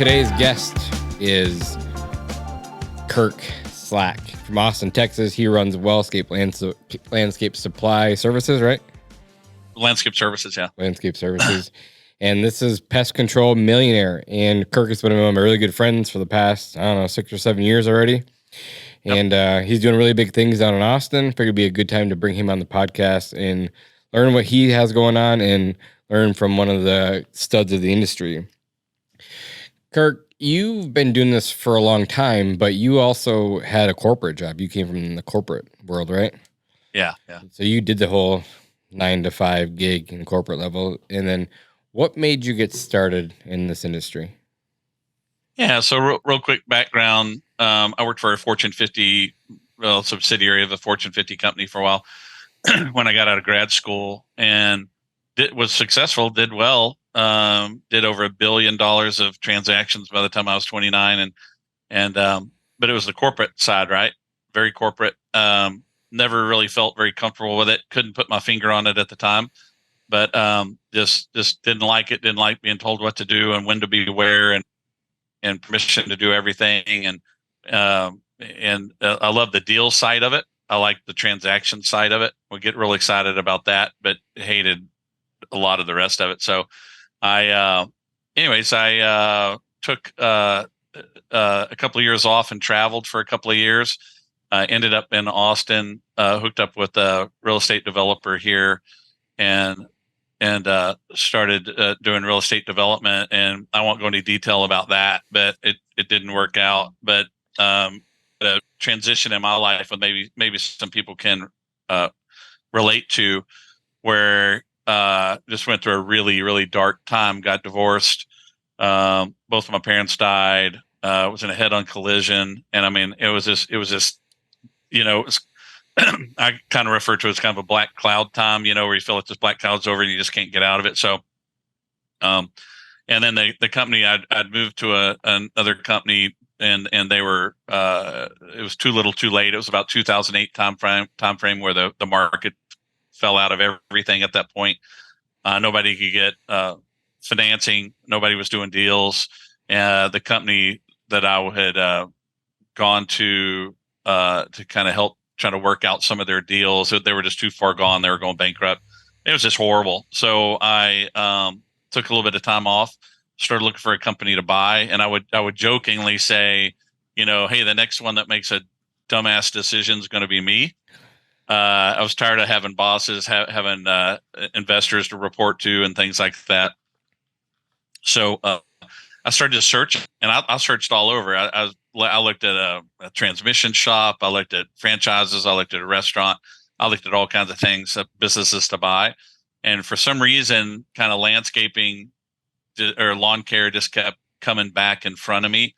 today's guest is Kirk Slack from Austin, Texas. He runs Landscape Supply Services, right? Landscape Services, yeah. Landscape Services. And this is Pest Control Millionaire. And Kirk has been one of my really good friends for the past, 6 or 7 years already. Yep. And he's doing really big things down in Austin. Figured it'd be a good time to bring him on the podcast and learn what he has going on and learn from one of the studs of the industry. Kirk, you've been doing this for a long time, but you also had a corporate job. You came from the corporate world, right? Yeah. So you did the whole 9 to 5 gig in corporate level. And then what made you get started in this industry? Yeah. So real quick background. I worked for a Fortune 50 subsidiary of a Fortune 50 company for a while when I got out of grad school, and was successful, did well. Did over $1 billion of transactions by the time I was 29, but it was the corporate side, right? Very corporate. Never really felt very comfortable with it. Couldn't put my finger on it at the time, but just didn't like it. Didn't like being told what to do and when to be where, and permission to do everything. And I love the deal side of it. I like the transaction side of it. We get real excited about that, but hated a lot of the rest of it. So I took a couple of years off and traveled for a couple of years. Ended up in Austin, hooked up with a real estate developer here, and started doing real estate development. And I won't go into detail about that, but it didn't work out. But the transition in my life, and maybe some people can relate to, where just went through a really, really dark time. Got divorced. Both of my parents died. Was in a head-on collision, and I mean, it was just, I kind of refer to it as kind of a black cloud time, where you feel like this black cloud's over and you just can't get out of it. So, and then the company I'd moved to another company, and they were it was too little, too late. It was about 2008 time frame where the market fell out of everything at that point. Nobody could get financing. Nobody was doing deals. The company that I had gone to kind of help try to work out some of their deals, they were just too far gone. They were going bankrupt. It was just horrible. So I took a little bit of time off, started looking for a company to buy, and I would jokingly say, hey, the next one that makes a dumbass decision is going to be me. I was tired of having bosses, having investors to report to, and things like that. So I started to search, and I searched all over. I looked at a transmission shop. I looked at franchises. I looked at a restaurant. I looked at all kinds of things, businesses to buy. And for some reason, kind of landscaping or lawn care just kept coming back in front of me.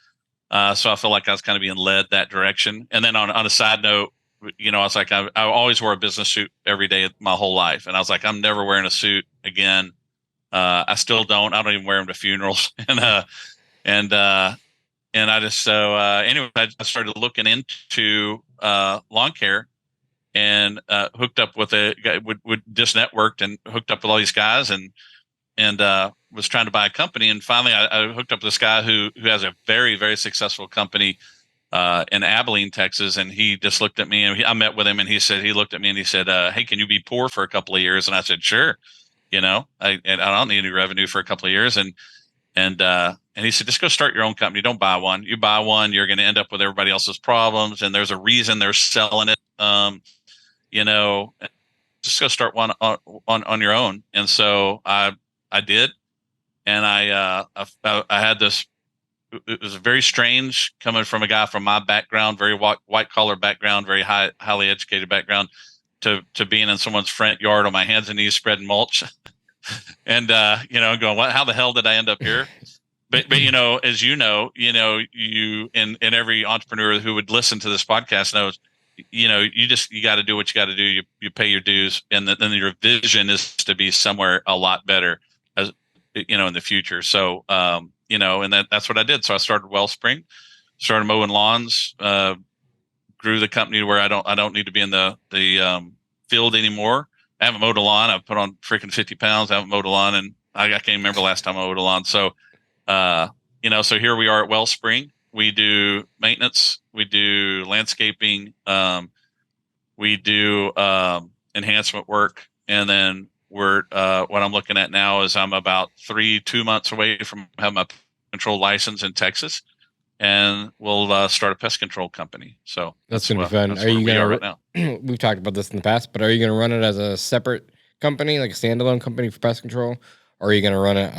So I felt like I was kind of being led that direction. And then on a side note, I was like, I always wore a business suit every day my whole life. And I was like, I'm never wearing a suit again. I still don't. I don't even wear them to funerals. And I just, anyway, I started looking into lawn care, and hooked up with a guy, would just networked and hooked up with all these guys, and was trying to buy a company. And finally I hooked up with this guy who has a very, very successful company in Abilene, Texas. And he just looked at me, and I met with him, and he looked at me and he said, hey, can you be poor for a couple of years? And I said, sure. I don't need any revenue for a couple of years. And he said, just go start your own company. Don't buy one. You buy one, you're going to end up with everybody else's problems. And there's a reason they're selling it. Just go start one on your own. And so I did. And I had this, it was very strange coming from a guy from my background, very white collar background, very highly educated background, to being in someone's front yard on my hands and knees spreading mulch. And going, how the hell did I end up here? But as you and every entrepreneur who would listen to this podcast knows, you got to do what you got to do. You pay your dues, and then your vision is to be somewhere a lot better, as in the future. So and that's what I did. So I started Wellspring, started mowing lawns, grew the company to where I don't need to be in the field anymore. I haven't mowed a lawn. I've put on freaking 50 pounds. I haven't mowed a lawn, and I can't remember last time I mowed a lawn. So, So here we are at Wellspring. We do maintenance, we do landscaping, we do enhancement work, and then what I'm looking at now is I'm about 2 months away from having my control license in Texas, and we'll start a pest control company. So That's gonna be fun. that's Are where you we are gonna? right now. We've talked about this in the past, but are you gonna run it as a separate company, like a standalone company for pest control, or are you gonna run it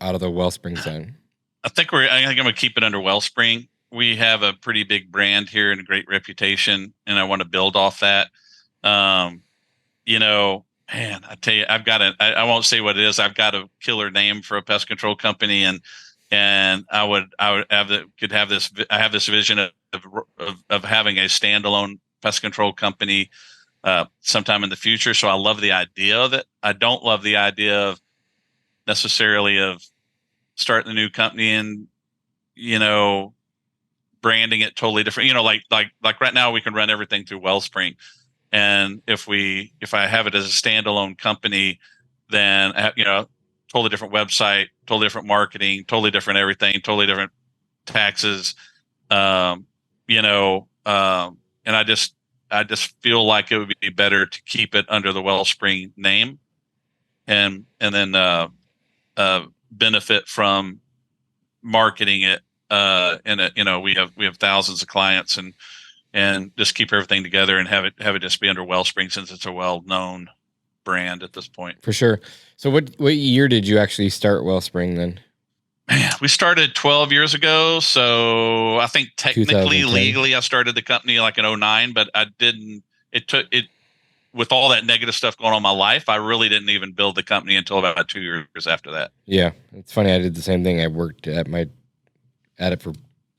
out of the Wellspring side? I think I'm going to keep it under Wellspring. We have a pretty big brand here and a great reputation, and I want to build off that. Um, Man, I tell you, I won't say what it is. I've got a killer name for a pest control company, and I would have I have this vision of having a standalone pest control company sometime in the future. So I love the idea of it. I don't love the idea of necessarily of starting a new company and branding it totally different. Like right now we can run everything through Wellspring, and if I have it as a standalone company, then totally different website, totally different marketing, totally different everything, totally different taxes. And I just feel like it would be better to keep it under the Wellspring name, and then benefit from marketing it. We have thousands of clients, and just keep everything together and have it just be under Wellspring, since it's a well-known brand at this point. For sure. So what year did you actually start Wellspring then? Man, we started 12 years ago. So I think technically, legally, I started the company like in 2009, but I didn't. It with all that negative stuff going on in my life, I really didn't even build the company until about 2 years after that. Yeah, it's funny. I did the same thing. I worked at it for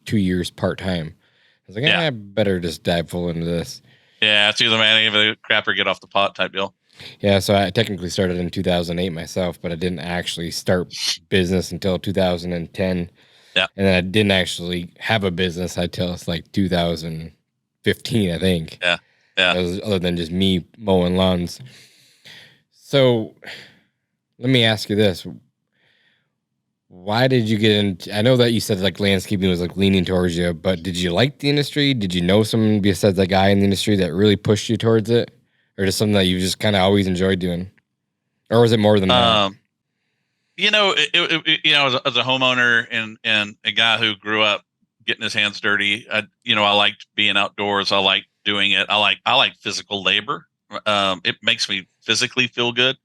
2 years part time. I was like, I better just dive full into this. Yeah, it's either man, give it a crap or get off the pot type deal. Yeah, so I technically started in 2008 myself, but I didn't actually start business until 2010. Yeah, and then I didn't actually have a business until it's like 2015, I think. Yeah. Other than just me mowing lawns. So let me ask you this. Why did you get into, I know that you said like landscaping was like leaning towards you, but did you like the industry? Did you know someone besides that guy in the industry that really pushed you towards it? Or just something that you just kind of always enjoyed doing? Or was it more than that? As a homeowner and a guy who grew up getting his hands dirty, I liked being outdoors. I liked doing it. I like physical labor. It makes me physically feel good.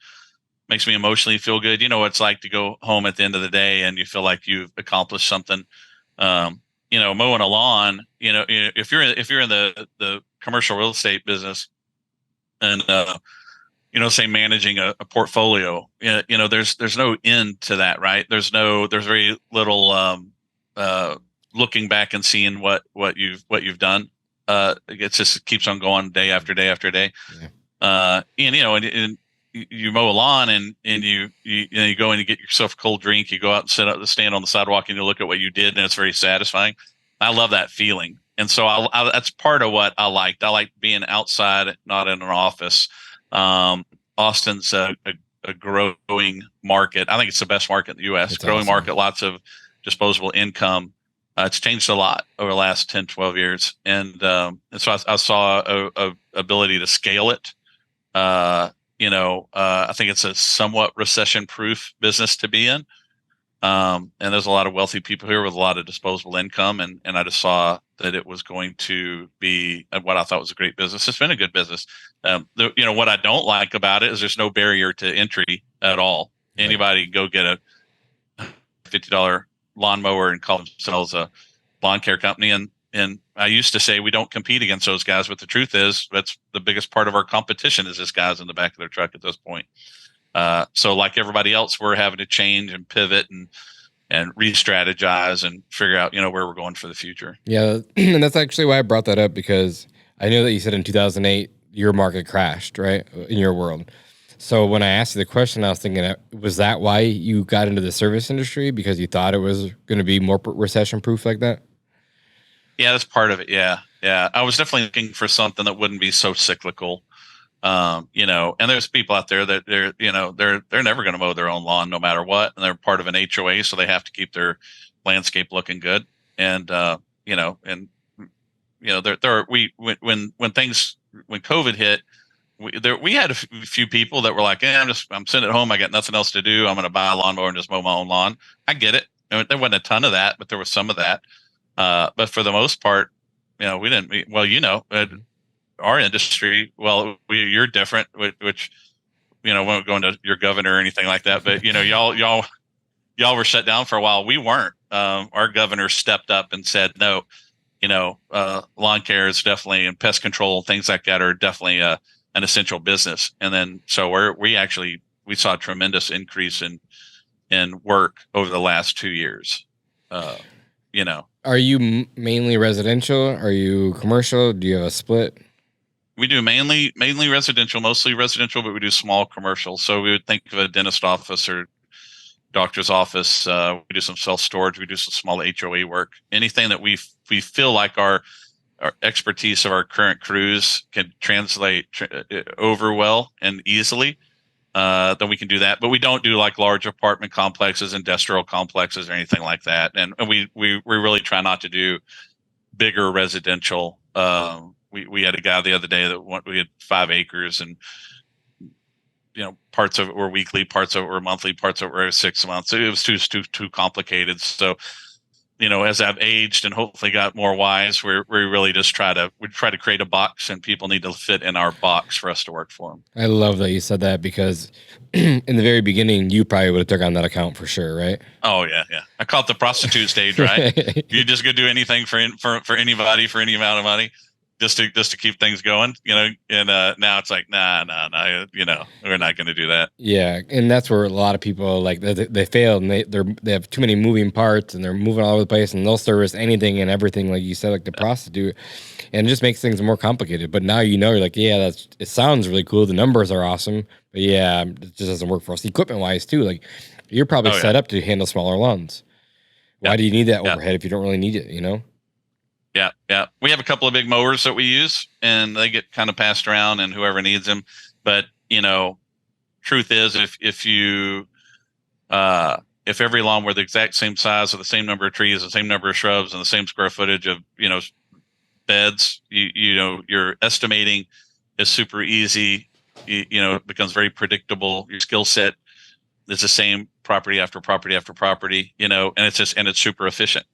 Makes me emotionally feel good. You know what it's like to go home at the end of the day and you feel like you've accomplished something. Mowing a lawn. If you're in the commercial real estate business, and say managing a portfolio, there's no end to that, right? There's very little looking back and seeing what you've done. It just keeps on going day after day after day. Yeah. And you mow a lawn and you go and you get yourself a cold drink. You go out and stand on the sidewalk and you look at what you did, and it's very satisfying. I love that feeling. And so that's part of what I liked. I liked being outside, not in an office. Austin's a growing market. I think it's the best market in the U.S. It's growing awesome. Market, lots of disposable income. It's changed a lot over the last 10, 12 years. And so I saw a ability to scale it. I think it's a somewhat recession-proof business to be in. And there's a lot of wealthy people here with a lot of disposable income. And I just saw that it was going to be what I thought was a great business. It's been a good business. What I don't like about it is there's no barrier to entry at all. Right. Anybody can go get a $50 lawnmower and call themselves a lawn care company. And I used to say we don't compete against those guys, but the truth is that's the biggest part of our competition is this guys in the back of their truck at this point. So like everybody else, we're having to change and pivot and re-strategize and figure out, where we're going for the future. Yeah. And that's actually why I brought that up, because I know that you said in 2008, your market crashed, right? In your world. So when I asked you the question, I was thinking, was that why you got into the service industry? Because you thought it was going to be more recession proof like that? Yeah, that's part of it. Yeah. Yeah. I was definitely looking for something that wouldn't be so cyclical. And there's people out there that they're never going to mow their own lawn no matter what. And they're part of an HOA. So they have to keep their landscape looking good. And when COVID hit, we had a few people that were like, I'm sitting at home. I got nothing else to do. I'm going to buy a lawnmower and just mow my own lawn. I get it. There wasn't a ton of that, but there was some of that. But for the most part, we didn't. Our industry, you're different, which won't go into your governor or anything like that. But y'all were shut down for a while. We weren't. Our governor stepped up and said, no, lawn care is definitely, and pest control, things like that are definitely an essential business. And then so we saw a tremendous increase in work over the last 2 years. Are you mainly residential? Are you commercial? Do you have a split? We do mainly residential, mostly residential, but we do small commercial. So we would think of a dentist office or doctor's office. We do some self-storage. We do some small HOA work. Anything that we feel like our expertise of our current crews can translate over well and easily, then we can do that. But we don't do like large apartment complexes, industrial complexes, or anything like that. And we really try not to do bigger residential. We had a guy the other day that we had 5 acres, and parts of it were weekly, parts of it were monthly, parts of it were 6 months. It was too complicated. So, as I've aged and hopefully got more wise, we really just try to create a box, and people need to fit in our box for us to work for them. I love that you said that, because in the very beginning, you probably would have took on that account for sure, right? Oh yeah. I call it the prostitute stage, right? You just go do anything for anybody for any amount of money, just to keep things going, and now it's like, nah, we're not going to do that. Yeah. And that's where a lot of people, like, they fail, and they have too many moving parts, and they're moving all over the place, and they'll service anything and everything, like you said, like the prostitute, and it just makes things more complicated. But now you're like, yeah, it sounds really cool, the numbers are awesome, but yeah, it just doesn't work for us equipment wise too. Like, you're probably set up to handle smaller lawns. Why do you need that overhead if you don't really need it, Yeah. We have a couple of big mowers that we use, and they get kind of passed around, and whoever needs them. But truth is, if every lawn were the exact same size, with the same number of trees, the same number of shrubs, and the same square footage of beds, your estimating is super easy. It becomes very predictable. Your skill set is the same property after property after property. And it's super efficient.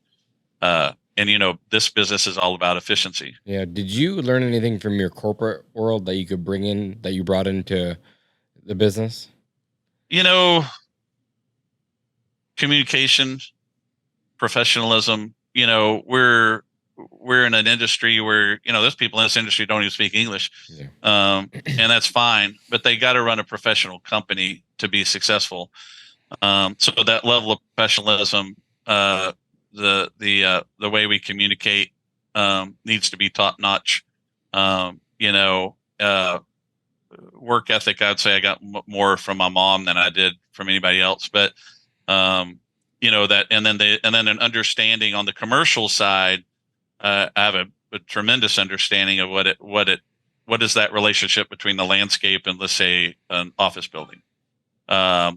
And this business is all about efficiency. Yeah. Did you learn anything from your corporate world that you could bring in, that you brought into the business? Communication, professionalism. We're in an industry where there's people in this industry don't even speak English, and that's fine. But they got to run a professional company to be successful. So that level of professionalism, the way we communicate needs to be top notch. Work ethic, I'd say I got more from my mom than I did from anybody else. But that, and then an understanding on the commercial side. I have a tremendous understanding of what is that relationship between the landscape and, let's say, an office building. Who's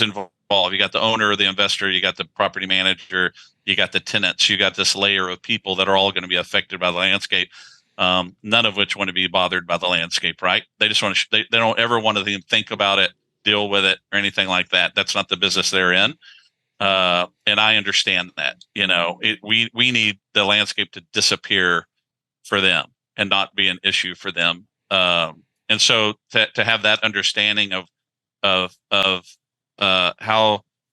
involved? You got the owner or the investor, you got the property manager, you got the tenants, you got this layer of people that are all going to be affected by the landscape. None of which want to be bothered by the landscape, right? They just want to, they don't ever want to even think about it, deal with it, or anything like that. That's not the business they're in. And I understand that, we need the landscape to disappear for them and not be an issue for them. And so to have that understanding of how,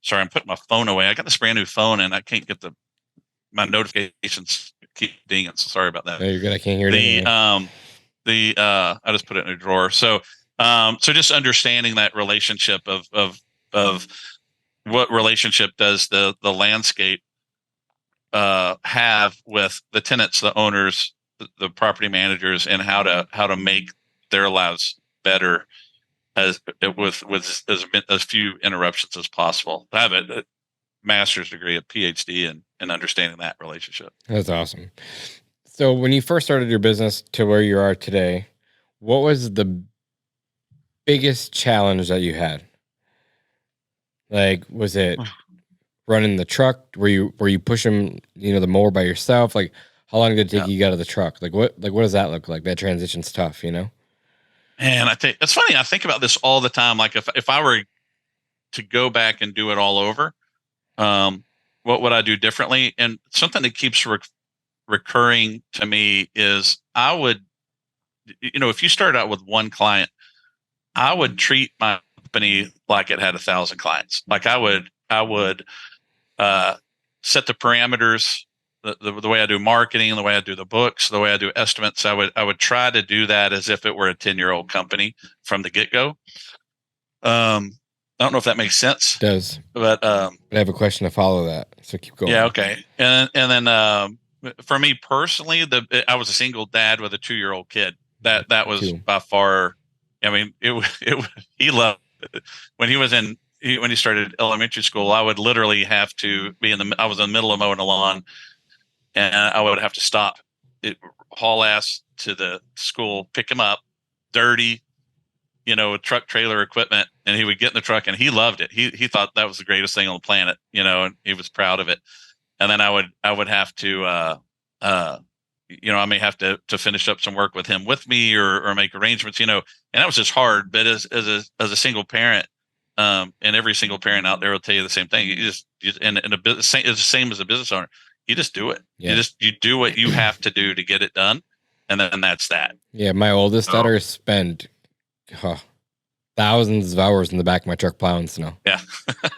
sorry, I'm putting my phone away. I got this brand new phone and I can't get my notifications keep dinging. So sorry about that. No, you're good. I can't hear it anyway. I just put it in a drawer. So just understanding that relationship of what relationship does the landscape have with the tenants, the owners, the property managers, and how to make their lives better with as few interruptions as possible. I have a master's degree, a PhD in understanding that relationship. That's awesome. So when you first started your business to where you are today, what was the biggest challenge that you had? Like, was it running the truck? Were you pushing, the mower by yourself? Like, how long did it take Yeah. you to get out of the truck? What does that look like? That transition's tough, And I think it's funny. I think about this all the time. Like if I were to go back and do it all over, what would I do differently? And something that keeps recurring to me is I would, if you started out with one client, I would treat my company like it had 1,000 clients. Like I would set the parameters, the way I do marketing, the way I do the books, the way I do estimates. I would try to do that as if it were a 10-year-old company from the get go. I don't know if that makes sense. It does. But I have a question to follow that, so keep going. yeah, okay. And then for me personally, I was a single dad with a 2-year-old kid. That was by far. I mean, he loved it. When he started elementary school. I would literally have to be I was in the middle of mowing the lawn, and I would have to stop, haul ass to the school, pick him up, dirty, truck trailer equipment, and he would get in the truck, and he loved it. He thought that was the greatest thing on the planet, and he was proud of it. And then I would have to I may have to finish up some work with him with me, or make arrangements, and that was just hard. But as a single parent, and every single parent out there will tell you the same thing. You just and it's the same as a business owner. You just do it. Yeah. You do what you have to do to get it done, and then that's that. Yeah, my oldest daughter spent thousands of hours in the back of my truck plowing snow. Yeah.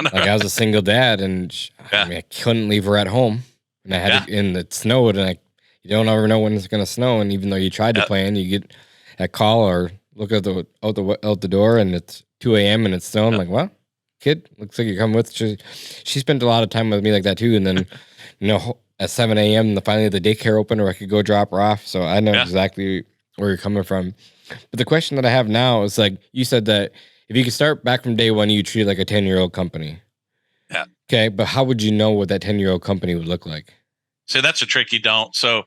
Like, I was a single dad, and I couldn't leave her at home, and I had to, and it snowed, and you don't ever know when it's going to snow. And even though you tried to plan, you get a call or look out the door, and it's 2 a.m. and it's snowing. I'm like, well, kid, looks like you're coming with. She spent a lot of time with me like that too. And then, at 7 a.m. finally the daycare opened, or I could go drop her off. So I know exactly where you're coming from. But the question that I have now is, like, you said that if you could start back from day one, you treat it like a 10-year-old company. Yeah. Okay, but how would you know what that 10-year-old company would look like? So that's a trick you don't. So,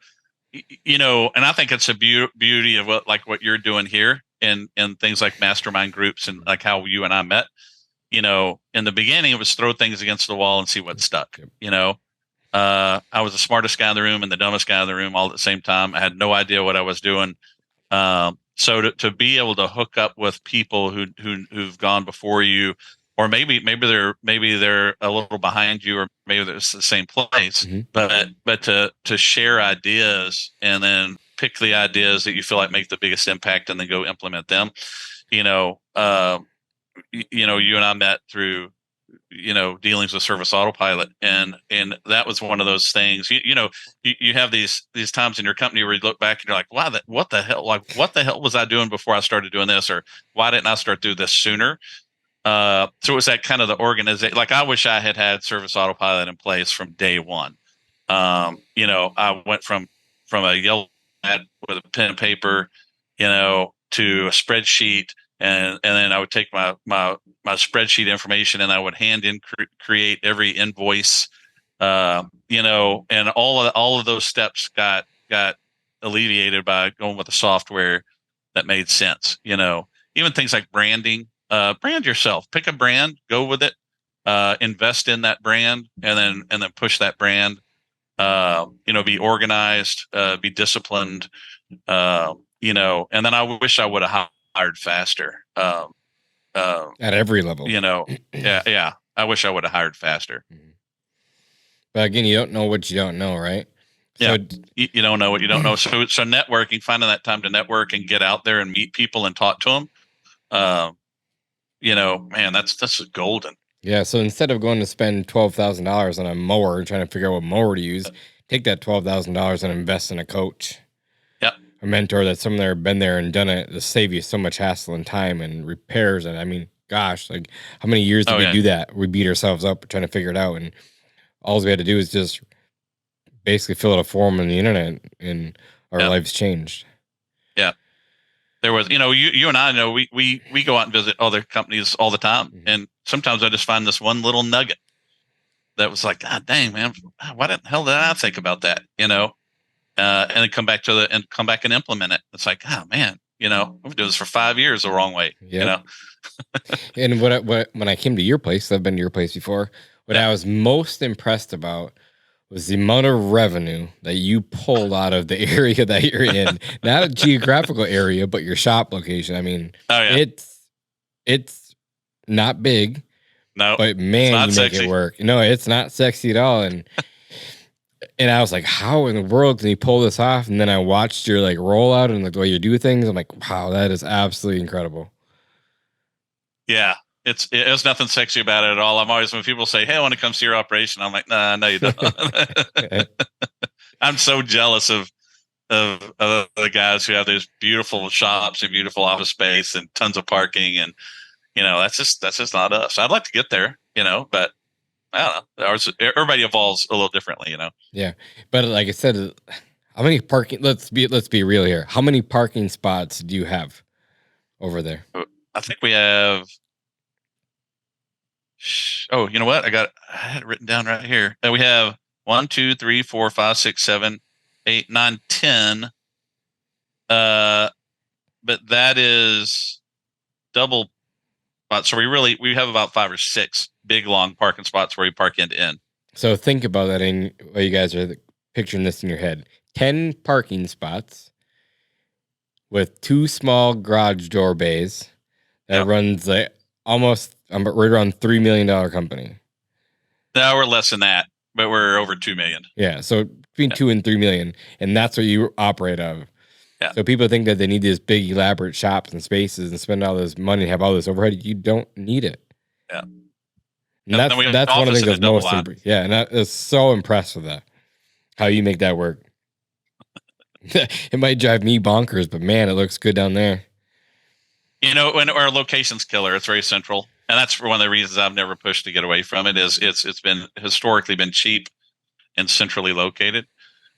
and I think it's a beauty of what you're doing here, and things like mastermind groups, and like how you and I met. In the beginning, it was throw things against the wall and see what stuck. I was the smartest guy in the room and the dumbest guy in the room all at the same time. I had no idea what I was doing. So to be able to hook up with people who've gone before you, or maybe they're a little behind you, or maybe they're the same place, but to share ideas, and then pick the ideas that you feel like make the biggest impact, and then go implement them. You and I met through dealings with Service Autopilot, and that was one of those things. You have these times in your company where you look back and you're like, wow, what the hell was I doing before I started doing this, or why didn't I start doing this sooner? So it was that kind of the organization. Like, I wish I had Service Autopilot in place from day one. I went from a yellow pad with a pen and paper, to a spreadsheet. And then I would take my spreadsheet information, and I would create every invoice, and all of those steps got alleviated by going with a software that made sense. Even things like branding, brand yourself, pick a brand, go with it, invest in that brand, and then push that brand. Be organized, be disciplined, and then I wish I would have hired faster. At every level. Yeah. I wish I would have hired faster. But again, you don't know what you don't know, right? Yeah, so, you don't know what you don't know. So networking, finding that time to network and get out there and meet people and talk to them, man, that's golden. Yeah. So instead of going to spend $12,000 on a mower and trying to figure out what mower to use, take that $12,000 and invest in a coach. Yep. A mentor that's someone that been there and done it to save you so much hassle and time and repairs. And I mean, gosh, like, how many years did we do that? We beat ourselves up trying to figure it out. And all we had to do is just basically fill out a form on the internet, and our lives changed. Yeah. There was, you and I know we go out and visit other companies all the time. And sometimes I just find this one little nugget that was like, God dang, man, why the hell did I think about that? And then come back and implement it. It's like, oh man, I've been doing this for 5 years the wrong way. Yep. And what when I came to your place, I've been to your place before. What Yeah. I was most impressed about was the amount of revenue that you pulled out of the area that you're in. Not a geographical area, but your shop location. I mean, Oh yeah. it's not big, No, but it's man, not you make it sexy. work. No, it's not sexy at all. And I was like, how in the world can you pull this off? And then I watched your like rollout and like the way you do things. I'm like, wow, that is absolutely incredible. Yeah. There's nothing sexy about it at all. I'm always, when people say, "Hey, I want to come see your operation," I'm like, "Nah, no, you don't." I'm so jealous of the guys who have those beautiful shops and beautiful office space and tons of parking, and that's just not us. I'd like to get there, but I don't know. Everybody evolves a little differently. Yeah. But like I said, how many parking let's be real here. How many parking spots do you have over there? I think we have. Oh, you know what? I had it written down right here. We have 1, 2, 3, 4, 5, 6, 7, 8, 9, 10. But that is double spots. So we have about 5 or 6 big long parking spots where we park end to end. So think about that in while you guys are picturing this in your head. 10 parking spots with 2 small garage door bays that Yep. runs like almost right around $3 million company. No, we're less than that, but we're over 2 million. Yeah. So between 2 and 3 million. And that's what you operate out of. Yeah. So people think that they need these big elaborate shops and spaces and spend all this money and have all this overhead. You don't need it. Yeah. And that's we have that's one of the office things in that's a most double lot. yeah, and that is so impressed with that. How you make that work. It might drive me bonkers, but man, it looks good down there. When our location's killer, it's very central, and that's one of the reasons I've never pushed to get away from it. Is it's been historically been cheap and centrally located.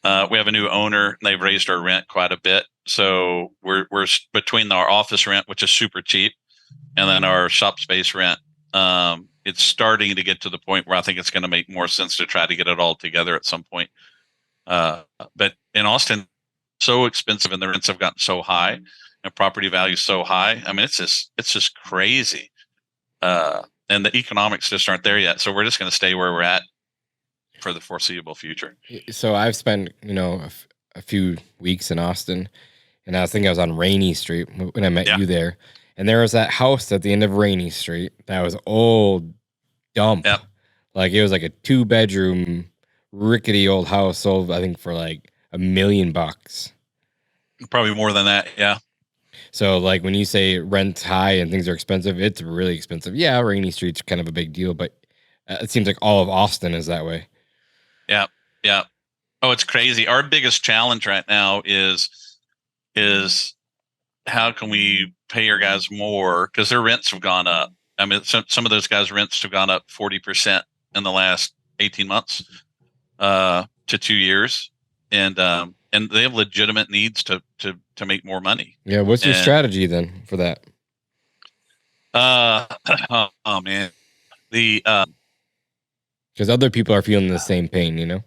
We have a new owner, and they've raised our rent quite a bit. So we're between our office rent, which is super cheap, and then our shop space rent. It's starting to get to the point where I think it's going to make more sense to try to get it all together at some point. But in Austin, so expensive, and the rents have gotten so high, and property value so high. I mean, it's just crazy. And the economics just aren't there yet. So we're just going to stay where we're at for the foreseeable future. So I've spent, a few weeks in Austin, and I think I was on Rainy Street when I met you there. And there was that house at the end of Rainy Street that was old, dump. Yep. Like it was like a 2-bedroom, rickety old house sold, I think, for like $1 million. Probably more than that. Yeah. So like when you say rent's high and things are expensive, it's really expensive. Yeah, Rainy Street's kind of a big deal, but it seems like all of Austin is that way. Yeah. Yeah. Oh, it's crazy. Our biggest challenge right now is how can we pay our guys more, because their rents have gone up. I mean, some of those guys' rents have gone up 40% in the last 18 months to 2 years, and they have legitimate needs to make more money. Yeah, what's your strategy then for that? Oh man, because other people are feeling the same pain,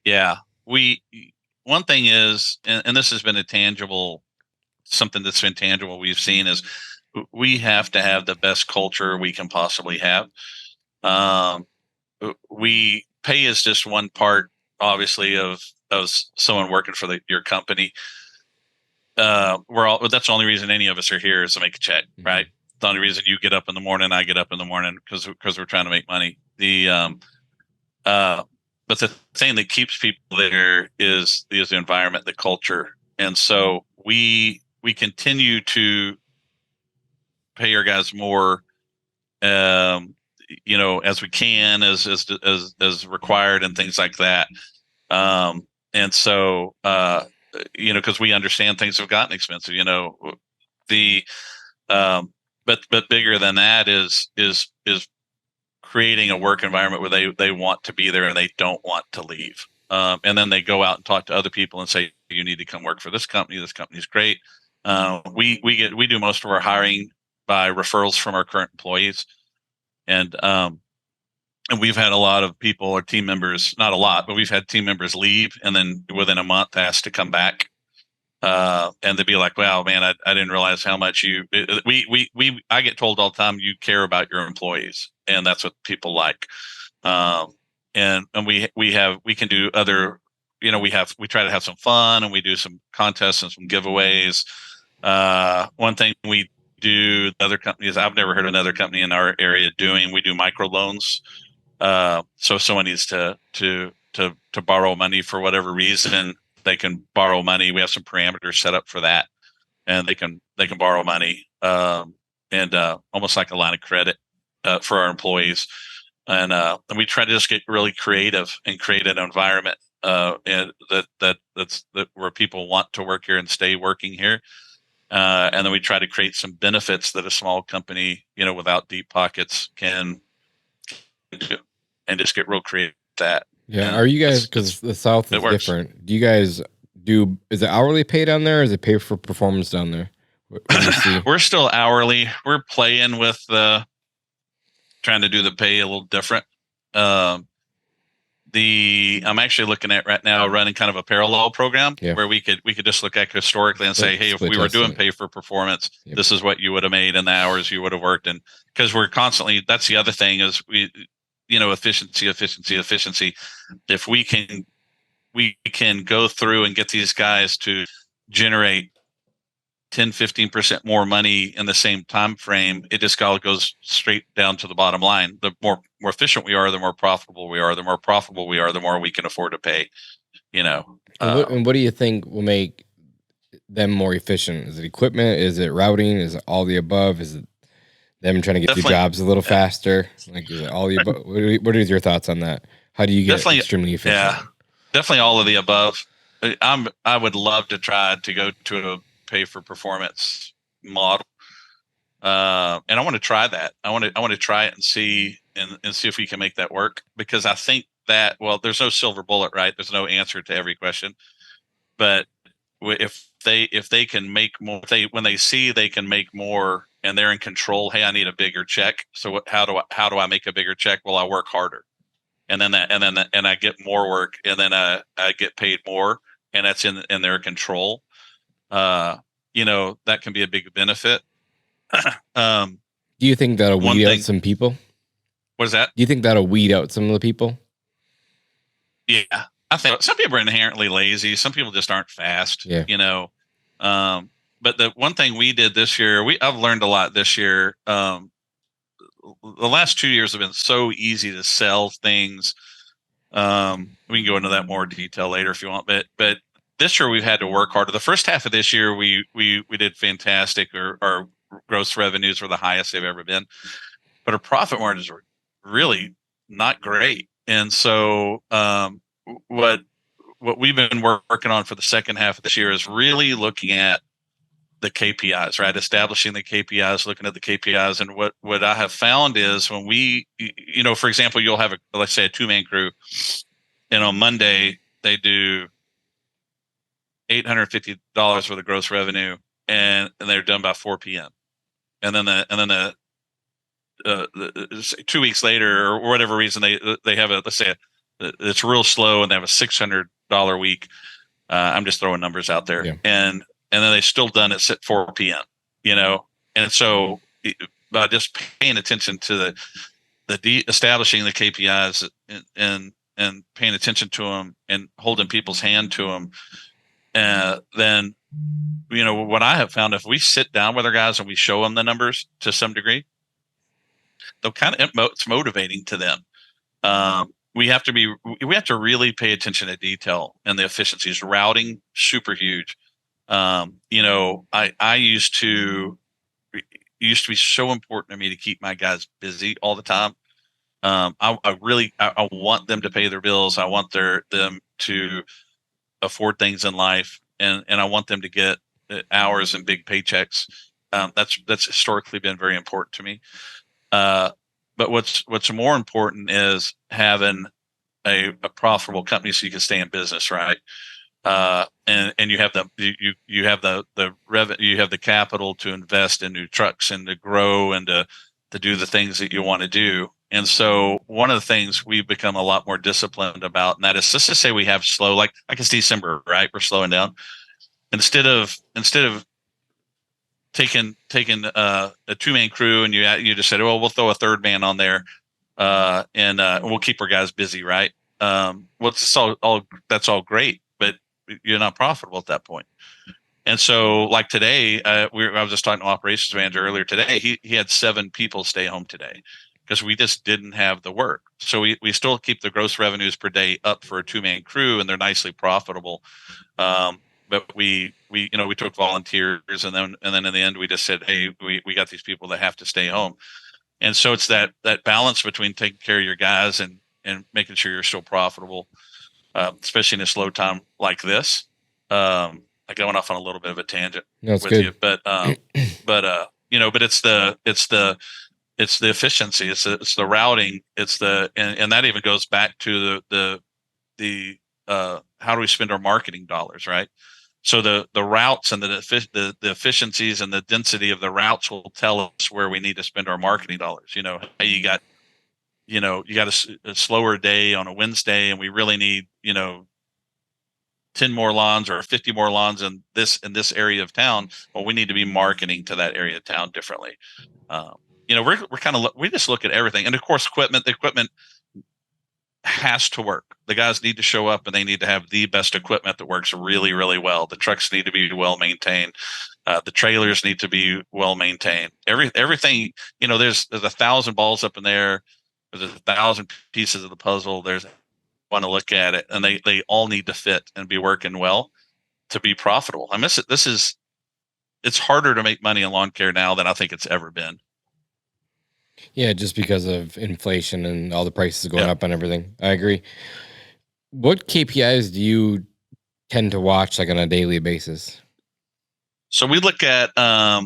Yeah, one thing is, and this has been something that's been tangible we've seen, is we have to have the best culture we can possibly have. We pay is just one part, obviously, of someone working for your company. That's the only reason any of us are here, is to make a check, right? The only reason you get up in the morning, I get up in the morning, because we're trying to make money. But the thing that keeps people there is the environment, the culture, and so we continue to pay our guys more, as we can, as required, and things like that. And so, because we understand things have gotten expensive, but bigger than that is creating a work environment where they want to be there and they don't want to leave. And then they go out and talk to other people and say, you need to come work for this company. This company's great. We do most of our hiring by referrals from our current employees. And we've had a lot of people or team members, not a lot, but we've had team members leave and then within a month asked to come back. and they'd be like, "Wow, man, I didn't realize how much I get told all the time you care about your employees, and that's what people like." Um, and we can do other, we try to have some fun, and we do some contests and some giveaways. One thing we do, other companies, I've never heard of another company in our area doing, we do microloans. So if someone needs to borrow money for whatever reason, they can borrow money. We have some parameters set up for that, and they can borrow money, and almost like a line of credit for our employees. And we try to just get really creative and create an environment and that's where people want to work here and stay working here. And then we try to create some benefits that a small company, without deep pockets can do, and just get real creative with that. Yeah. And Are you guys, because the South is different, do you guys is it hourly pay down there, or is it pay for performance down there? What do you see? We're still hourly. We're playing with trying to do the pay a little different. I'm actually looking at right now running kind of a parallel program where we could just look at historically and say, hey, if we were doing pay for performance, this is what you would have made in the hours you would have worked. And because we're constantly, that's the other thing is efficiency. If we can go through and get these guys to generate 10-15% more money in the same time frame, it just all goes straight down to the bottom line. The more efficient we are, the more profitable we are. The more profitable we are, the more we can afford to pay. And what do you think will make them more efficient? Is it equipment? Is it routing? Is it all the above? Is it them trying to get through jobs a little faster? Like, is it all the above? What are your thoughts on that? How do you get extremely efficient? Yeah, definitely all of the above. I would love to try to go to a pay for performance model, and I want to try that. I want to try it and see if we can make that work, because I think that, well, there's no silver bullet, right? There's no answer to every question, but if they can make more, when they see they can make more and they're in control, hey, I need a bigger check. So how do I make a bigger check? Well, I work harder, and then I get more work, and then I get paid more, and that's in their control. That can be a big benefit. Do you think that'll weed out some people? What is that? Do you think that'll weed out some of the people? Yeah, I think some people are inherently lazy. Some people just aren't fast. Yeah. But the one thing we did this year, I've learned a lot this year. The last 2 years have been so easy to sell things. We can go into that more detail later if you want, but this year we've had to work harder. The first half of this year we did fantastic. Our gross revenues were the highest they've ever been, but our profit margins were really not great. And so what we've been working on for the second half of this year is really looking at the KPIs, right? Establishing the KPIs, looking at the KPIs. And what I have found is when we, for example, you'll have let's say a 2-man crew, and on Monday they do $850 for the gross revenue, and they're done by 4 p.m. And then the 2 weeks later, or whatever reason, they have let's say it's real slow, and they have a $600 week. I'm just throwing numbers out there, and then they still done it at 4 p.m. And so by just paying attention to the establishing the KPIs and paying attention to them and holding people's hand to them, then what I have found, if we sit down with our guys and we show them the numbers to some degree, they'll it's motivating to them. We have to really pay attention to detail and the efficiencies. Routing, super huge. I used to be so important to me to keep my guys busy all the time. I want them to pay their bills. I want them to afford things in life, and I want them to get hours and big paychecks. That's historically been very important to me. But what's more important is having a profitable company so you can stay in business, right? And you have you have the revenue, you have the capital to invest in new trucks and to grow and to do the things that you want to do. And so one of the things we've become a lot more disciplined about, and that is, let's just say we have slow, like it's December, right? We're slowing down. instead of taking a 2-man crew and you just said, well, we'll throw a third man on there, and we'll keep our guys busy, right? Well, it's all that's all great, but you're not profitable at that point. And so, like today, I was just talking to operations manager earlier today. He had 7 people stay home today because we just didn't have the work. So we still keep the gross revenues per day up for a 2-man crew, and they're nicely profitable. But we took volunteers, and then in the end we just said, hey, we got these people that have to stay home. And so it's that balance between taking care of your guys and making sure you're still profitable, especially in a slow time like this. I went off on a little bit of a tangent with good. you, but it's the efficiency, it's the routing, and that even goes back to the how do we spend our marketing dollars, right? So the routes and the efficiencies and the density of the routes will tell us where we need to spend our marketing dollars. Hey, you got a slower day on a Wednesday, and we really need 10 more lawns or 50 more lawns in this area of town. Well, we need to be marketing to that area of town differently. We just look at everything, and of course, the equipment has to work. The guys need to show up, and they need to have the best equipment that works really, really well. The trucks need to be well maintained. The trailers need to be well maintained. Everything, there's 1,000 balls up in there. There's 1,000 pieces of the puzzle. There's want to look at it, and they all need to fit and be working well to be profitable. I miss it. It's harder to make money in lawn care now than I think it's ever been. Yeah, just because of inflation and all the prices going up on everything. I agree. What KPIs do you tend to watch like on a daily basis? So we look at, I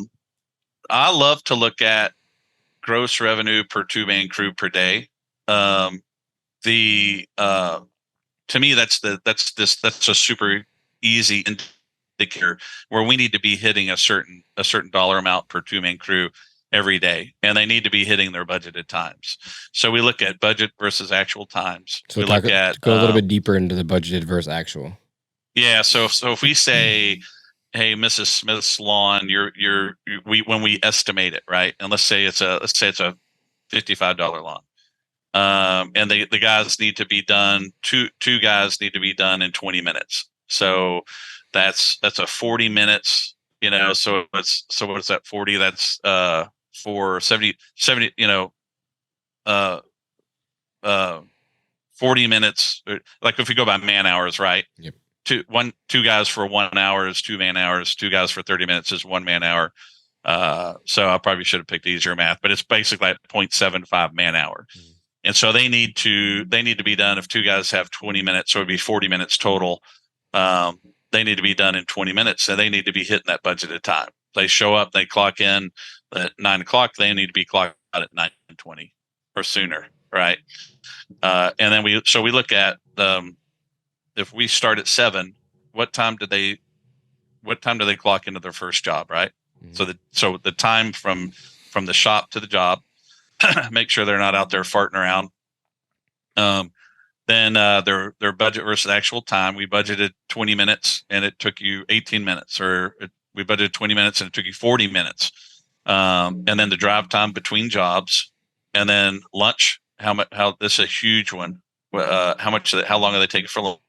love to look at gross revenue per 2-man crew per day. To me, that's a super easy indicator where we need to be hitting a certain dollar amount per 2-man crew every day, and they need to be hitting their budgeted times. So we look at budget versus actual times. So we look at go a little bit deeper into the budgeted versus actual. Yeah. So if we say, hey, Mrs. Smith's lawn, when we estimate it, right, and let's say it's a $55 lawn, and the guys need to be done. Two guys need to be done in 20 minutes. So that's a 40 minutes. So what is that? 40. That's for 70. 40 minutes. Like if we go by man hours, right? Yep. Two guys for 1 hour is 2 man hours. 2 guys for 30 minutes is 1 man hour. So I probably should have picked easier math, but it's basically like 0.75 man hour. Mm-hmm. And so they need to be done. If 2 guys have 20 minutes, so it'd be 40 minutes total. They need to be done in 20 minutes, so they need to be hitting that budgeted time. They show up, they clock in at 9 o'clock. They need to be clocked out at 9:20 or sooner, right? And then we look at if we start at 7, what time do they clock into their first job, right? Mm-hmm. So the time from the shop to the job, make sure they're not out there farting around. Then their budget versus actual time. We budgeted 20 minutes and it took you 18 minutes, or we budgeted 20 minutes and it took you 40 minutes. And then the drive time between jobs, and then lunch. How this is a huge one. How long are they taking for lunch?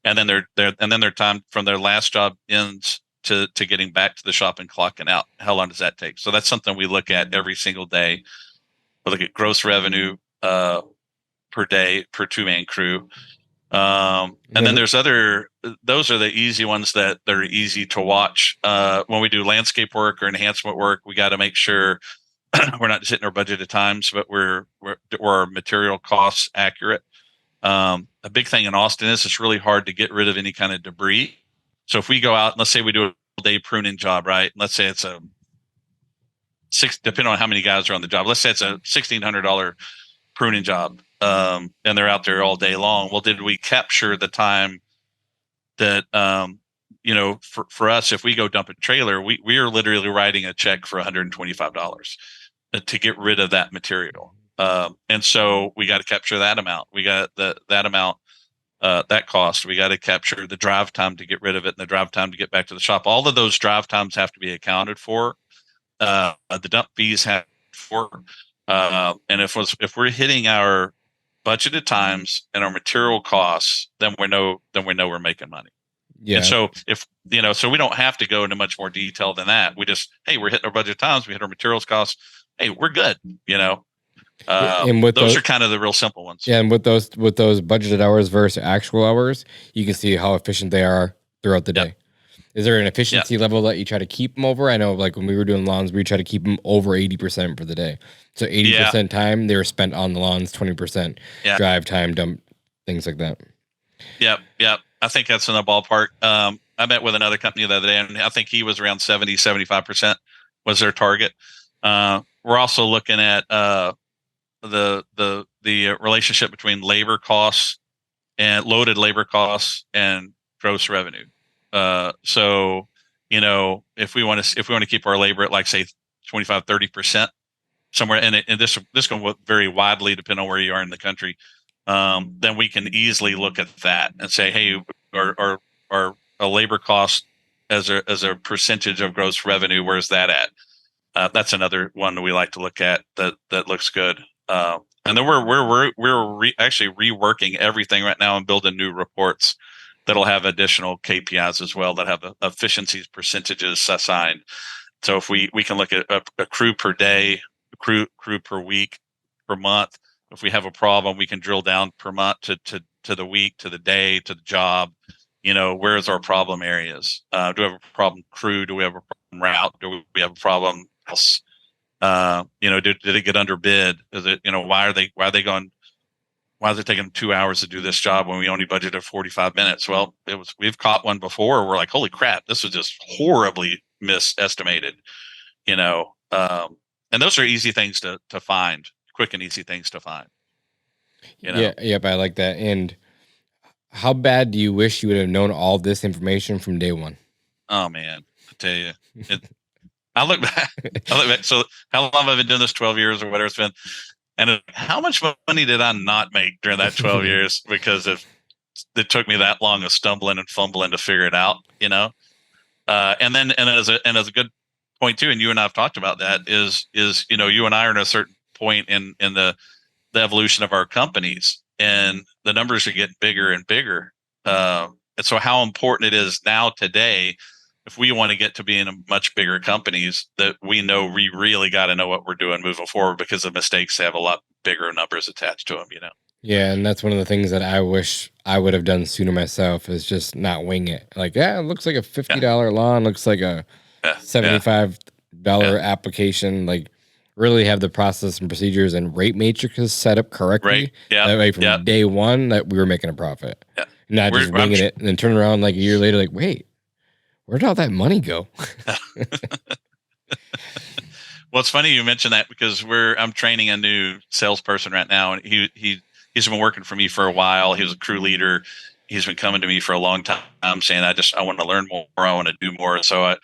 And then their time from their last job ends to getting back to the shop and clocking out. How long does that take? So that's something we look at every single day. We look at gross revenue per day per 2-man crew. And then there's those are the easy ones that are easy to watch. When we do landscape work or enhancement work, we got to make sure we're not just hitting our budgeted times, but we're our material costs accurate. A big thing in Austin is it's really hard to get rid of any kind of debris. So if we go out, let's say we do a day pruning job, right? Let's say it's a depending on how many guys are on the job. Let's say it's a $1,600 pruning job, and they're out there all day long. Well, did we capture the time that for us, if we go dump a trailer, we are literally writing a check for $125 to get rid of that material. And so we got to capture that amount. We got that amount that cost. We got to capture the drive time to get rid of it and the drive time to get back to the shop. All of those drive times have to be accounted for. The dump fees have for, and if we're hitting our budgeted times and our material costs, then we know we're making money. Yeah. And so so we don't have to go into much more detail than that. We just, hey, we're hitting our budget times, we hit our materials costs. Hey, we're good. And with those are kind of the real simple ones. Yeah, and with those budgeted hours versus actual hours, you can see how efficient they are throughout the day. Is there an efficiency level that you try to keep them over? I know, like when we were doing lawns, we try to keep them over 80% for the day. So 80% time they were spent on the lawns, 20% drive time, dump, things like that. Yep. I think that's in the ballpark. I met with another company the other day, and I think he was around 70-75% was their target. We're also looking at the relationship between labor costs and loaded labor costs and gross revenue. So if we want to keep our labor at, like, say 25-30% somewhere, and this can vary widely depending on where you are in the country, then we can easily look at that and say, hey, our labor cost as a percentage of gross revenue, where's that at? That's another one that we like to look at that looks good. And then we're actually reworking everything right now and building new reports that'll have additional KPIs as well that have efficiencies percentages assigned. So if we can look at a crew per day, crew per week, per month. If we have a problem, we can drill down per month to the week, to the day, to the job. Where's our problem areas? Do we have a problem crew? Do we have a problem route? Do we have a problem else? Did it get underbid? Is it, why are they going? Why is it taking 2 hours to do this job when we only budgeted 45 minutes? Well, we've caught one before. We're like, holy crap, this was just horribly misestimated. And those are easy things to find, quick and easy things to find. Yeah, yep, I like that. And how bad do you wish you would have known all this information from day one? Oh man, I tell you, I look back. So how long have I been doing this? 12 years or whatever it's been. And how much money did I not make during that 12 years because it took me that long of stumbling and fumbling to figure it out, and then as a good point too, and you and I have talked about that is you and I are in a certain point in the evolution of our companies, and the numbers are getting bigger and bigger. And so how important it is now today, if we want to get to being a much bigger companies, that we know we really got to know what we're doing moving forward, because the mistakes have a lot bigger numbers attached to them, Yeah, and that's one of the things that I wish I would have done sooner myself, is just not wing it. Like, it looks like a $50 lawn, looks like a $75 application. Like, really have the process and procedures and rate matrices set up correctly. Right. Yeah. That way from day one that we were making a profit. Yeah. Not just winging it and then turn around like a year later, like, wait, where'd all that money go? Well, it's funny you mentioned that, because I'm training a new salesperson right now, and he's been working for me for a while. He was a crew leader. He's been coming to me for a long time saying, I want to learn more. I want to do more. So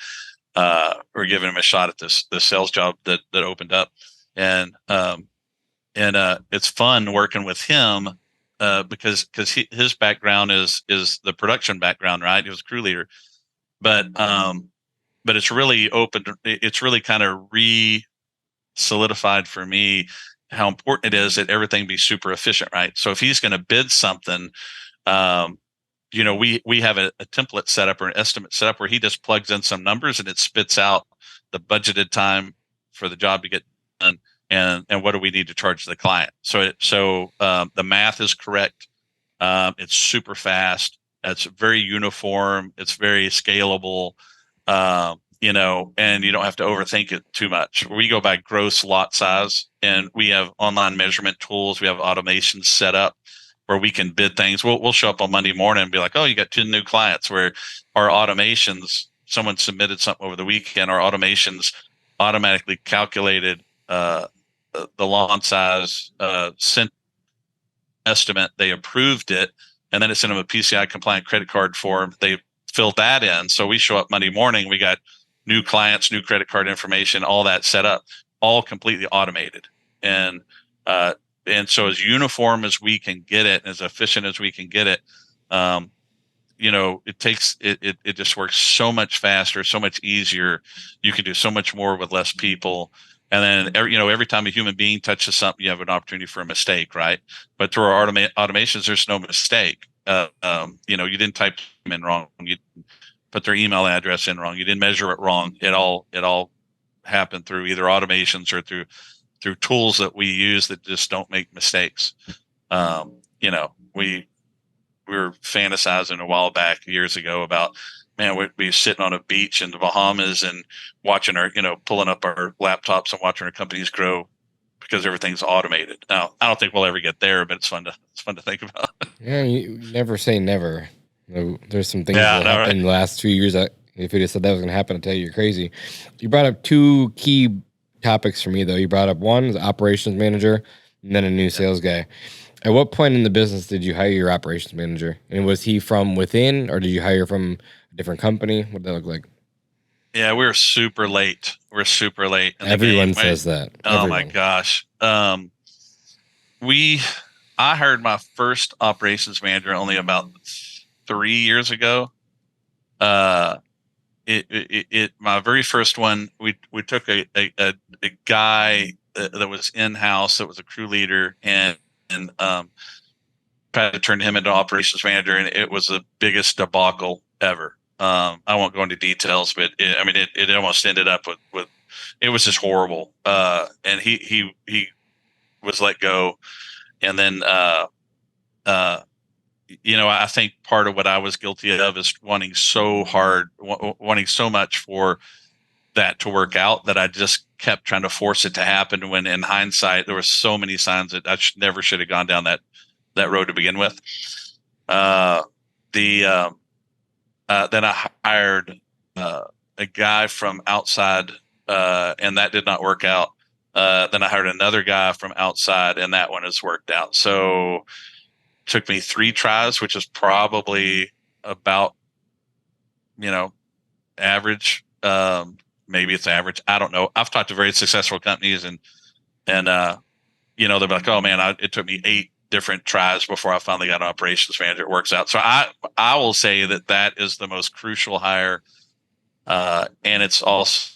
we're giving him a shot at this sales job that opened up. And it's fun working with him because his background is the production background, right? He was a crew leader. But it's really opened. It's really kind of solidified for me how important it is that everything be super efficient, right? So if he's going to bid something, we have a template set up or an estimate set up where he just plugs in some numbers and it spits out the budgeted time for the job to get done, and what do we need to charge the client. So the math is correct. It's super fast. It's very uniform. It's very scalable. And you don't have to overthink it too much. We go by gross lot size, and we have online measurement tools. We have automations set up where we can bid things. We'll show up on Monday morning and be like, oh, you got 10 new clients, where our automations, someone submitted something over the weekend, our automations automatically calculated the lawn size, sent estimate, they approved it, and then it sent them a PCI compliant credit card form. They filled that in. So we show up Monday morning, we got new clients, new credit card information, all that set up, all completely automated. And and so as uniform as we can get it, as efficient as we can get it, it takes it just works so much faster, so much easier. You can do so much more with less people. And then every time a human being touches something, you have an opportunity for a mistake, right? But through our automations, there's no mistake. You didn't type them in wrong. You put their email address in wrong. You didn't measure it wrong. It all happened through either automations or through tools that we use that just don't make mistakes. We were fantasizing a while back years ago about, man, we'd be sitting on a beach in the Bahamas and watching pulling up our laptops and watching our companies grow because everything's automated. Now, I don't think we'll ever get there, but it's fun to think about. Yeah, you never say never. There's some things Yeah, that no, happened right. in the last 2 years that if you just said that was going to happen, I'd tell you you're crazy. You brought up two key topics for me, though. You brought up one, the operations manager, and then a new sales guy. At what point in the business did you hire your operations manager? And was he from within, or did you hire from a different company? What did that look like? Yeah, we were super late. We're super late in the Everyone game. says that. Oh my Everyone. gosh. I hired my first operations manager only about 3 years ago. My very first one, we took a guy that was in house, that was a crew leader, and tried to turn him into operations manager, and it was the biggest debacle ever. I won't go into details, but it almost ended up with it was just horrible. And he was let go, and then I think part of what I was guilty of is wanting so much for that to work out that I just kept trying to force it to happen. When in hindsight, there were so many signs that I never should have gone down that road to begin with. Then I hired a guy from outside, and that did not work out. Then I hired another guy from outside, and that one has worked out. So it took me 3 tries, which is probably about, average. Maybe it's average. I don't know. I've talked to very successful companies, and they're like, oh man, it took me 8 different tries before I finally got an operations manager. It works out. So I will say that is the most crucial hire, and it's also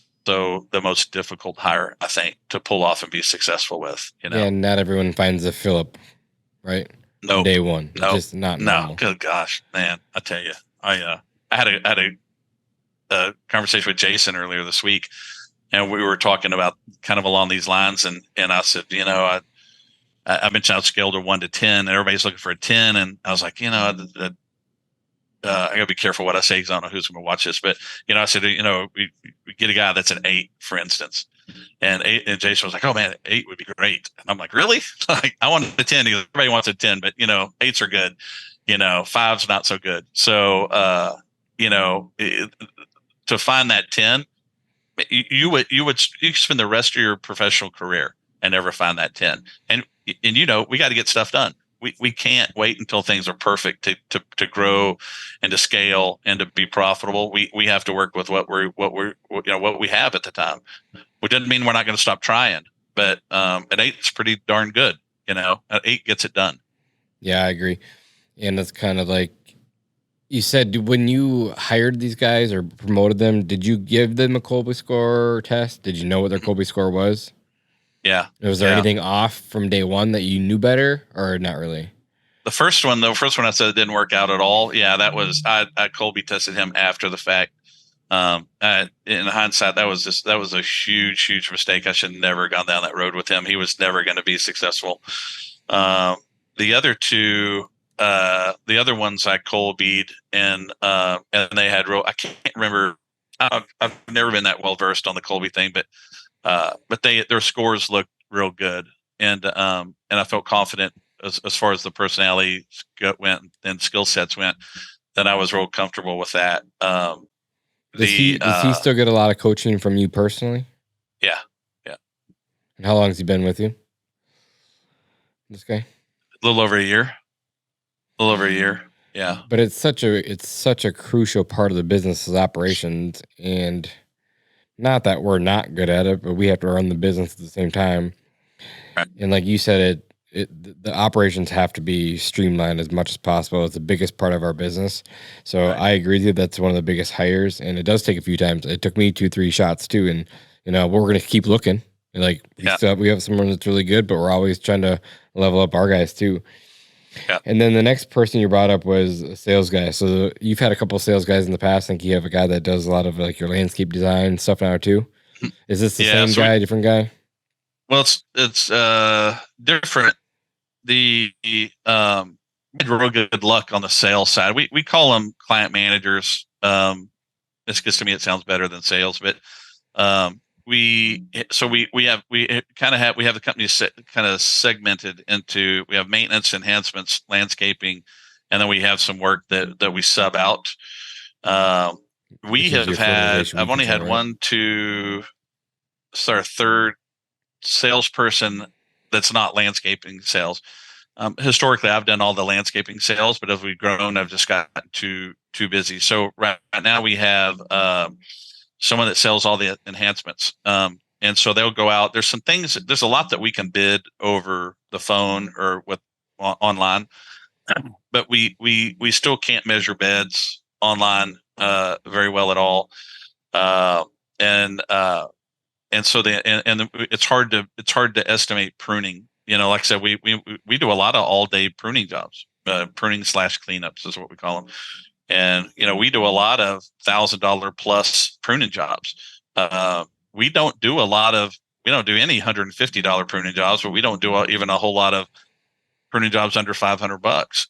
the most difficult hire, I think, to pull off and be successful with. Yeah, not everyone finds a Philip, right? Nope. Day one. Nope. Just not normal. No. Good gosh, man! I tell you, I had a conversation with Jason earlier this week, and we were talking about kind of along these lines, and I said, I mentioned I scaled to 1 to 10, and everybody's looking for a 10, and I was like, I gotta be careful what I say because I don't know who's going to watch this, but I said, we get a guy that's an 8, for instance, and Jason was like, oh man, 8 would be great, and I'm like, really? Like, I want a 10. Everybody wants a 10, but 8s are good, 5's not so good. So to find that 10, you would spend the rest of your professional career and never find that 10. And we got to get stuff done. We can't wait until things are perfect to grow and to scale and to be profitable. We have to work with what we have at the time. Which doesn't mean we're not going to stop trying, but at 8 it's pretty darn good. At 8 gets it done. Yeah, I agree. And it's kind of like you said, when you hired these guys or promoted them, did you give them a Colby score test? Did you know what their Colby score was? Yeah. Was there anything off from day one that you knew better, or not really? The first one I said it didn't work out at all. Yeah, that was I Colby tested him after the fact. In hindsight, that was a huge mistake. I should never have gone down that road with him. He was never going to be successful. The other 2, the other ones I Colby'd, and they had I can't remember. I've never been that well versed on the Colby thing, but their scores looked real good, and I felt confident as far as the personality went and skill sets went, that I was real comfortable with that. Does he still get a lot of coaching from you personally? Yeah. And how long has he been with you? This guy? A little over a year. Yeah. But it's such a crucial part of the business's operations, and not that we're not good at it, but we have to run the business at the same time. Right. And like you said, the operations have to be streamlined as much as possible. It's the biggest part of our business. So Right. I agree with you. That's one of the biggest hires, and it does take a few times. It took me 2, 3 shots too, and we're gonna keep looking. And, like, Yeah. we have someone that's really good, but we're always trying to level up our guys too. Yeah. And then the next person you brought up was a sales guy. So you've had a couple sales guys in the past. I think you have a guy that does a lot of like your landscape design stuff now too. Is this the Yeah. same So guy, different guy? well, it's different. The had real good luck on the sales side. We call them client managers. It's because to me it sounds better than sales, but we have the company kind of segmented into, we have maintenance, enhancements, landscaping, and then we have some work that we sub out. Which is your fertilization I've weed only control, had right? it's our third salesperson that's not landscaping sales. Historically, I've done all the landscaping sales, but as we've grown, I've just gotten too busy. So right now we have someone that sells all the enhancements, and so they'll go out. There's some things. There's a lot that we can bid over the phone or with online, but we still can't measure beds online very well at all, uh, and so it's hard to estimate pruning. Like I said, we do a lot of all day pruning jobs, pruning / cleanups is what we call them. And we do a lot of $1,000 plus pruning jobs. We don't do any $150 pruning jobs, but we don't do even a whole lot of pruning jobs under $500.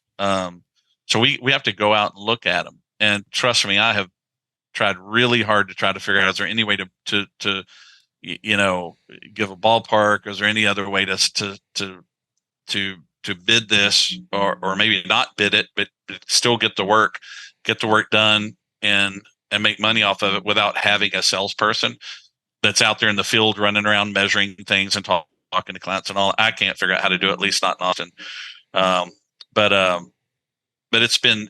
So we have to go out and look at them. And trust me, I have tried really hard to try to figure out, is there any way to give a ballpark? Is there any other way to bid this, or maybe not bid it, but still get the work done and make money off of it without having a salesperson that's out there in the field running around measuring things and talking to clients and all. I can't figure out how to do it, at least not often. Um, but it's been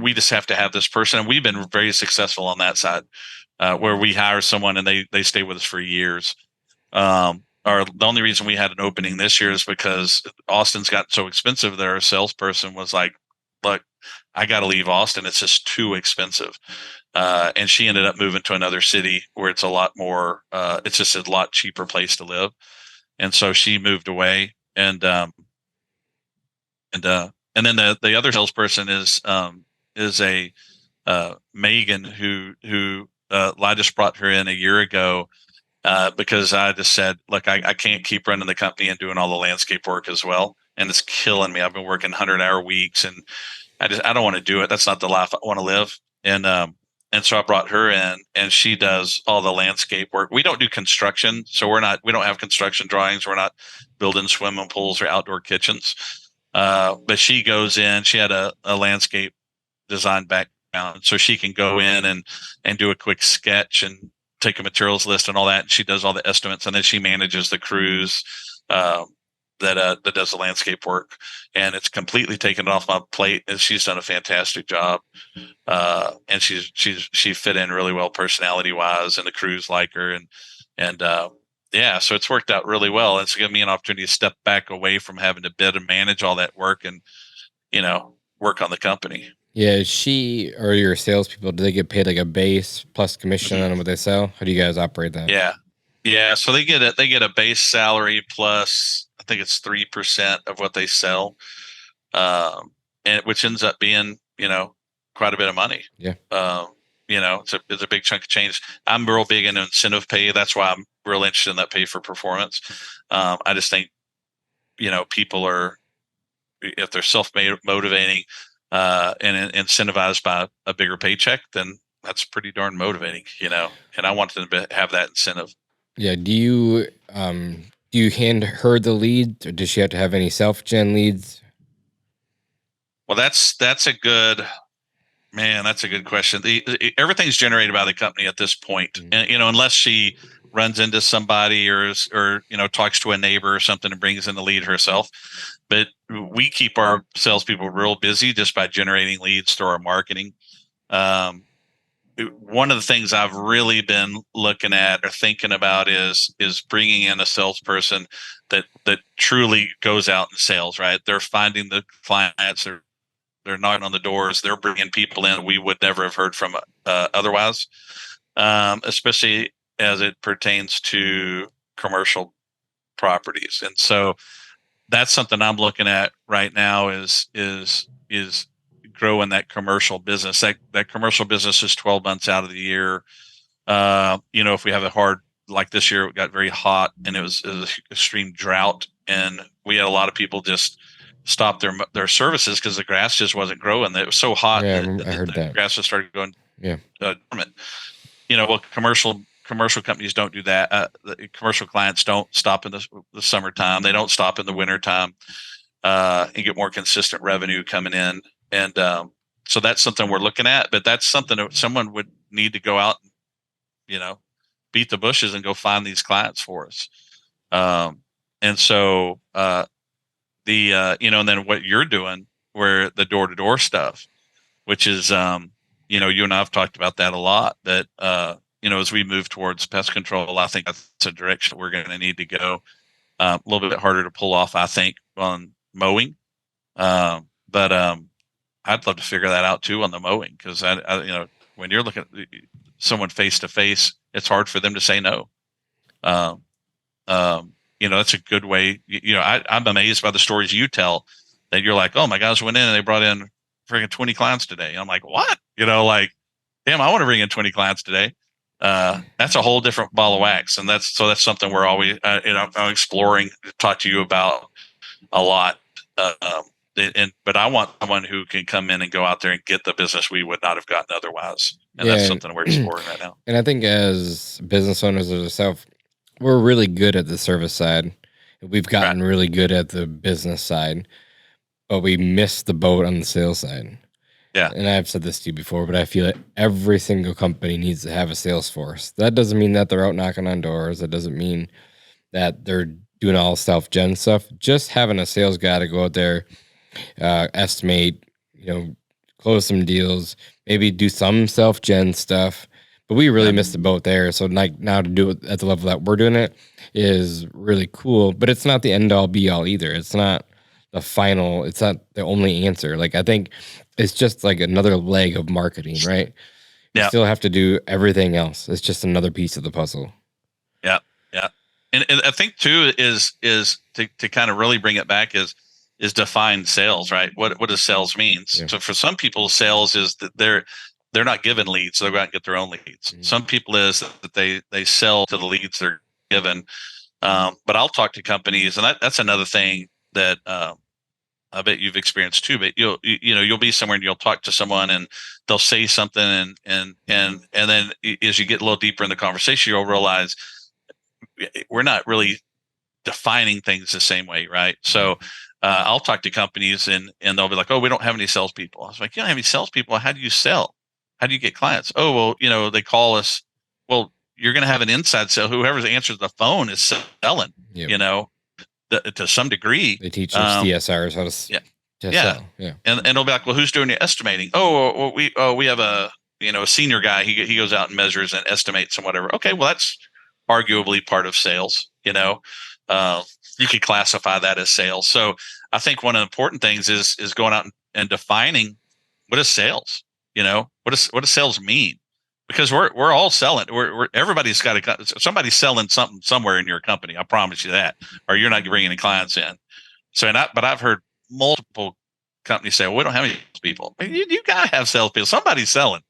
we just have to have this person, and we've been very successful on that side, where we hire someone and they stay with us for years. Or the only reason we had an opening this year is because Austin's got so expensive that our salesperson was like, "Look, I got to leave Austin. It's just too expensive." And she ended up moving to another city where it's a lot more. It's just a lot cheaper place to live, and so she moved away. And then the other salesperson is a Megan who I just brought her in a year ago. Because I just said, look, I can't keep running the company and doing all the landscape work as well, and it's killing me. I've been working 100-hour weeks, and I don't want to do it. That's not the life I want to live. And so I brought her in, and she does all the landscape work. We don't do construction, so we don't have construction drawings. We're not building swimming pools or outdoor kitchens. But she goes in. She had a landscape design background, so she can go in and do a quick sketch and take a materials list and all that. And she does all the estimates, and then she manages the crews that does the landscape work. And it's completely taken it off my plate, and she's done a fantastic job. And she fit in really well personality wise, and the crews like her, and yeah, so it's worked out really well. It's given me an opportunity to step back away from having to bid and manage all that work, and work on the company. Yeah, she or your salespeople, do they get paid like a base plus commission Mhm. on what they sell? How do you guys operate that? Yeah. So they get a base salary plus, I think it's 3% of what they sell, and which ends up being quite a bit of money. Yeah. It's a big chunk of change. I'm real big in incentive pay. That's why I'm real interested in that pay for performance. I just think people are, if they're self motivating and incentivized by a bigger paycheck, then that's pretty darn motivating. And I want them to have that incentive. Yeah. Do you hand her the leads, or does she have to have any self gen leads? Well, that's a good question. Everything's generated by the company at this point, Mhm. and unless she runs into somebody or talks to a neighbor or something and brings in the lead herself. But we keep our salespeople real busy just by generating leads through our marketing. one of the things I've really been looking at or thinking about is bringing in a salesperson that truly goes out and sales. Right, they're finding the clients, they're knocking on the doors, they're bringing people in we would never have heard from otherwise, especially as it pertains to commercial properties. And so that's something I'm looking at right now is growing that commercial business. That commercial business is 12 months out of the year. If we have a hard, like this year, it got very hot and it was an extreme drought, and we had a lot of people just stop their services because the grass just wasn't growing. It was so hot Yeah, that I heard the that. grass just started going Yeah. dormant. Well, commercial companies don't do that. The commercial clients don't stop in the summertime. They don't stop in the wintertime, and get more consistent revenue coming in. And so that's something we're looking at. But that's something that someone would need to go out, beat the bushes and go find these clients for us. And so and then what you're doing, where the door to door stuff, which is you and I've talked about that a lot. That as we move towards pest control, I think that's a direction we're going to need to go. A little bit harder to pull off, I think, on mowing. But I'd love to figure that out too on the mowing, because when you're looking at someone face to face, it's hard for them to say no. That's a good way. I'm amazed by the stories you tell that you're like, oh my gosh, went in and they brought in freaking 20 clients today. I'm like, what? Like, damn, I want to bring in 20 clients today. That's a whole different ball of wax. And that's something we're always, I'm exploring, talk to you about a lot. But I want someone who can come in and go out there and get the business we would not have gotten otherwise. And that's something we're exploring right now. And I think as business owners of ourselves, we're really good at the service side. We've gotten really good at the business side, but we missed the boat on the sales side. Yeah. And I've said this to you before, but I feel that every single company needs to have a sales force. That doesn't mean that they're out knocking on doors. That doesn't mean that they're doing all self-gen stuff. Just having a sales guy to go out there, estimate, close some deals, maybe do some self-gen stuff. But we really missed the boat there. So like now to do it at the level that we're doing it is really cool. But it's not the end all be all either. It's not the final. It's not the only answer. Like I think it's just like another leg of marketing, right? You still have to do everything else. It's just another piece of the puzzle. Yeah, yeah. And I think too is to kind of really bring it back is define sales, right? What does sales mean? Yeah. So for some people, sales is that they're not given leads, so they go out and get their own leads. Mm-hmm. Some people is that they sell to the leads they're given. But I'll talk to companies, and that's another thing that I bet you've experienced too. But you'll be somewhere and you'll talk to someone and they'll say something, and then as you get a little deeper in the conversation, you'll realize we're not really defining things the same way, right? So I'll talk to companies and they'll be like, oh, we don't have any salespeople. I was like, you don't have any salespeople? How do you sell? How do you get clients? Oh, well, they call us. Well, you're going to have an inside sale. Whoever answers the phone is selling, to some degree. They teach their CSRs how to sell. Yeah. And they'll be like, well, who's doing your estimating? Oh, we have a senior guy. He goes out and measures and estimates and whatever. Okay, well, that's arguably part of sales. You could classify that as sales. So I think one of the important things is going out and defining what is sales. What does sales mean? Because we're all selling. Everybody's got somebody's selling something somewhere in your company. I promise you that, or you're not bringing any clients in. So, but I've heard multiple companies say, "Well, we don't have any people." You gotta have salespeople. Somebody's selling.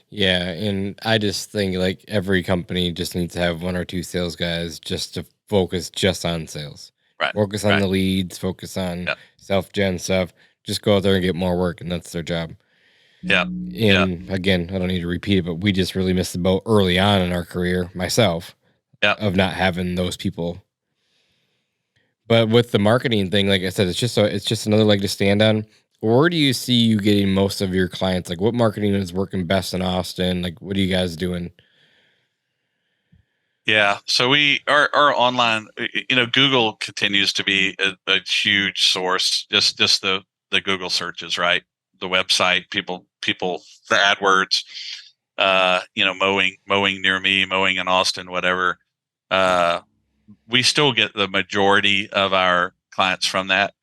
Yeah, and I just think like every company just needs to have one or two sales guys just to focus just on sales. Right. Focus on the leads. Focus on self-gen stuff. Just go out there and get more work, and that's their job. Yeah. And again, I don't need to repeat it, but we just really missed the boat early on in our career, myself, of not having those people. But with the marketing thing, like I said, it's just another leg to stand on. Where do you see you getting most of your clients? Like what marketing is working best in Austin? Like what are you guys doing? Yeah. So our online, Google continues to be a huge source, just the Google searches, right? the website, people, the AdWords, mowing near me, mowing in Austin, whatever. We still get the majority of our clients from that.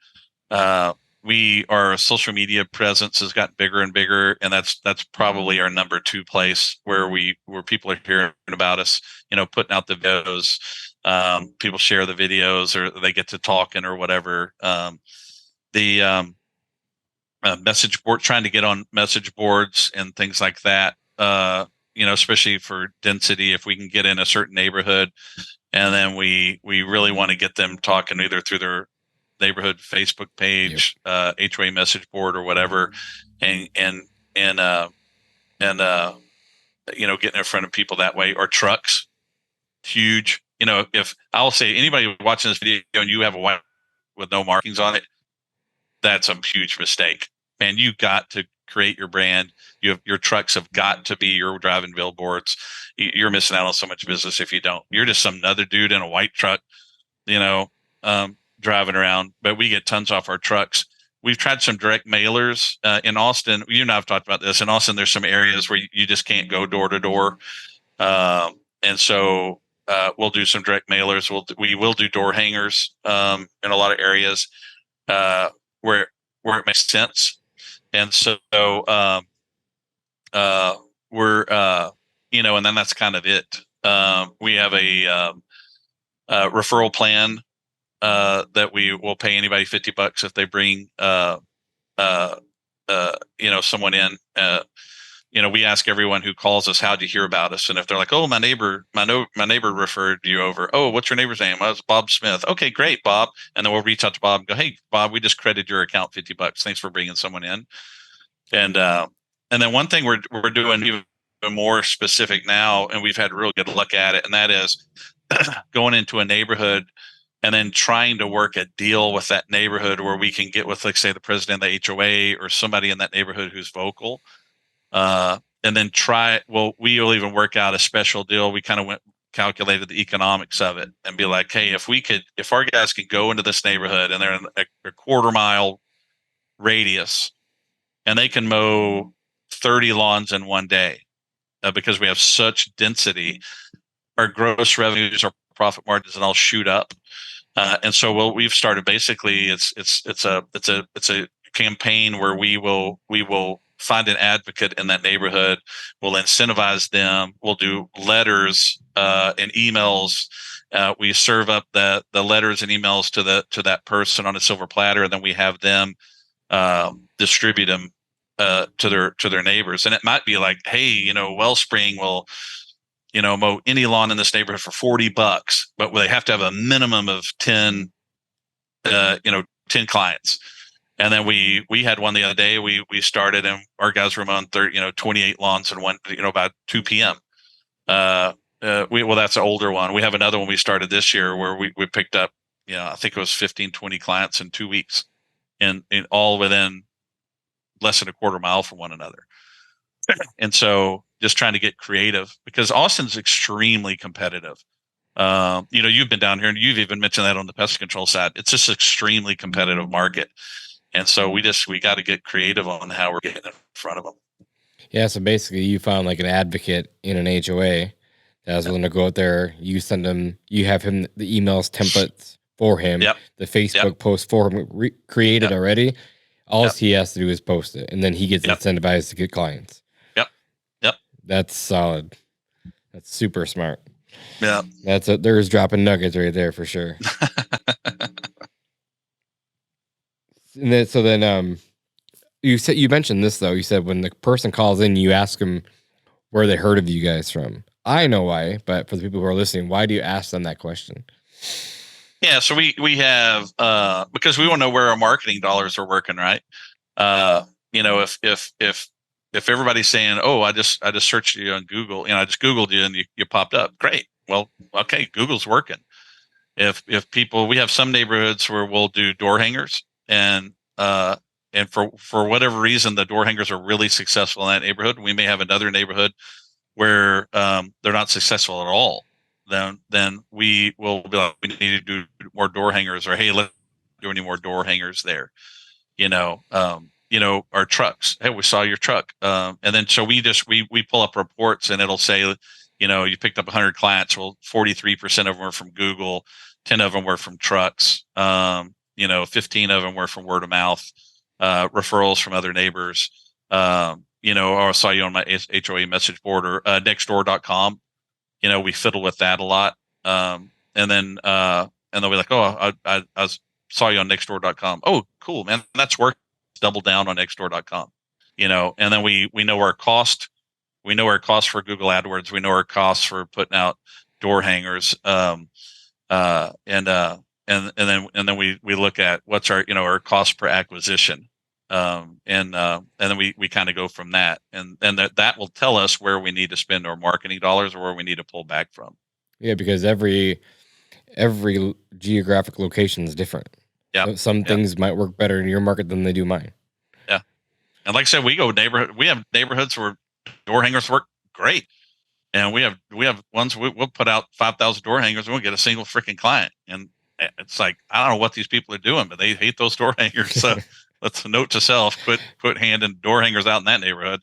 Our social media presence has gotten bigger and bigger, and that's probably our number 2 place where people are hearing about us, putting out the videos. People share the videos, or they get to talking or whatever. The message board, trying to get on message boards and things like that. Especially for density, if we can get in a certain neighborhood, and then we really want to get them talking either through their neighborhood Facebook page, HOA message board, or whatever, and getting in front of people that way. Or trucks, huge. If I'll say anybody watching this video and you have a white with no markings on it, that's a huge mistake. Man, you got to create your brand. Your trucks have got to be your driving billboards. You're missing out on so much business if you don't. You're just some other dude in a white truck, driving around. But we get tons off our trucks. We've tried some direct mailers in Austin. You and I have talked about this. In Austin, there's some areas where you just can't go door to door, and so we'll do some direct mailers. We will do door hangers in a lot of areas where it makes sense. And so we're and then that's kind of it. We have a referral plan that we will pay anybody $50 if they bring someone in. We ask everyone who calls us, how'd you hear about us? And if they're like, oh, my neighbor referred you over. Oh, what's your neighbor's name? Oh, it's Bob Smith. Okay, great, Bob. And then we'll reach out to Bob and go, hey, Bob, we just credited your account $50. Thanks for bringing someone in. And then one thing we're doing even more specific now, and we've had real good luck at it, and that is going into a neighborhood and then trying to work a deal with that neighborhood where we can get with, like, say, the president of the HOA or somebody in that neighborhood who's vocal. And then we'll even work out a special deal. We kind of calculated the economics of it and be like, hey, if our guys could go into this neighborhood and they're in a quarter-mile radius and they can mow 30 lawns in one day, because we have such density, our gross revenues, our profit margins, and all shoot up. And so what we've started, basically, it's a campaign where we will find an advocate in that neighborhood. We'll incentivize them. We'll do letters and emails. We serve up the letters and emails to that person on a silver platter, and then we have them distribute them to their neighbors. And it might be like, hey, Wellspring will mow any lawn in this neighborhood for $40, but they have to have a minimum of 10 clients. And then we had one the other day. We started, and our guys were mowing 28 lawns in one, about 2 p.m. That's an older one. We have another one we started this year where we picked up, I think it was 15, 20 clients in 2 weeks, and all within less than a quarter mile from one another. And so just trying to get creative, because Austin's extremely competitive. You've been down here and you've even mentioned that on the pest control side. It's just an extremely competitive market. And so we got to get creative on how we're getting in front of them. Yeah. So basically you found like an advocate in an HOA that was willing to go out there. You send him, you have him the emails templates for him, the Facebook post for him created already. All he has to do is post it, and then he gets incentivized to get clients. Yep. That's solid. That's super smart. Yeah. There's dropping nuggets right there for sure. And then, you mentioned this though. You said when the person calls in, you ask them where they heard of you guys from. I know why, but for the people who are listening, why do you ask them that question? Yeah, so we have because we want to know where our marketing dollars are working, right? If everybody's saying, "Oh, I just searched you on Google," I just Googled you and you popped up. Great. Well, okay, Google's working. If people, we have some neighborhoods where we'll do door hangers, and for whatever reason, the door hangers are really successful in that neighborhood. We may have another neighborhood where they're not successful at all. Then we will be like, we need to do more door hangers, or hey, let's do any more door hangers there. our trucks. Hey, we saw your truck. And then so we pull up reports and it'll say, you picked up 100 clients. Well, 43% of them were from Google, 10 of them were from trucks. 15 of them were from word of mouth, referrals from other neighbors. Or I saw you on my HOA message board or nextdoor.com. We fiddle with that a lot. And then they'll be like, oh, I saw you on nextdoor.com. Oh, cool, man. That's work. Double down on nextdoor.com, and then we know our cost. We know our cost for Google AdWords. We know our costs for putting out door hangers. And then we look at what's our cost per acquisition. And then we kind of go from that, and that will tell us where we need to spend our marketing dollars or where we need to pull back from. Yeah, because every geographic location is different. Yeah, some things might work better in your market than they do mine. Yeah, and like I said, we have neighborhoods where door hangers work great, and we have ones we'll put out 5,000 door hangers and we'll get a single freaking client, and it's like I don't know what these people are doing, but they hate those door hangers. So that's a note to self: quit handing door hangers out in that neighborhood.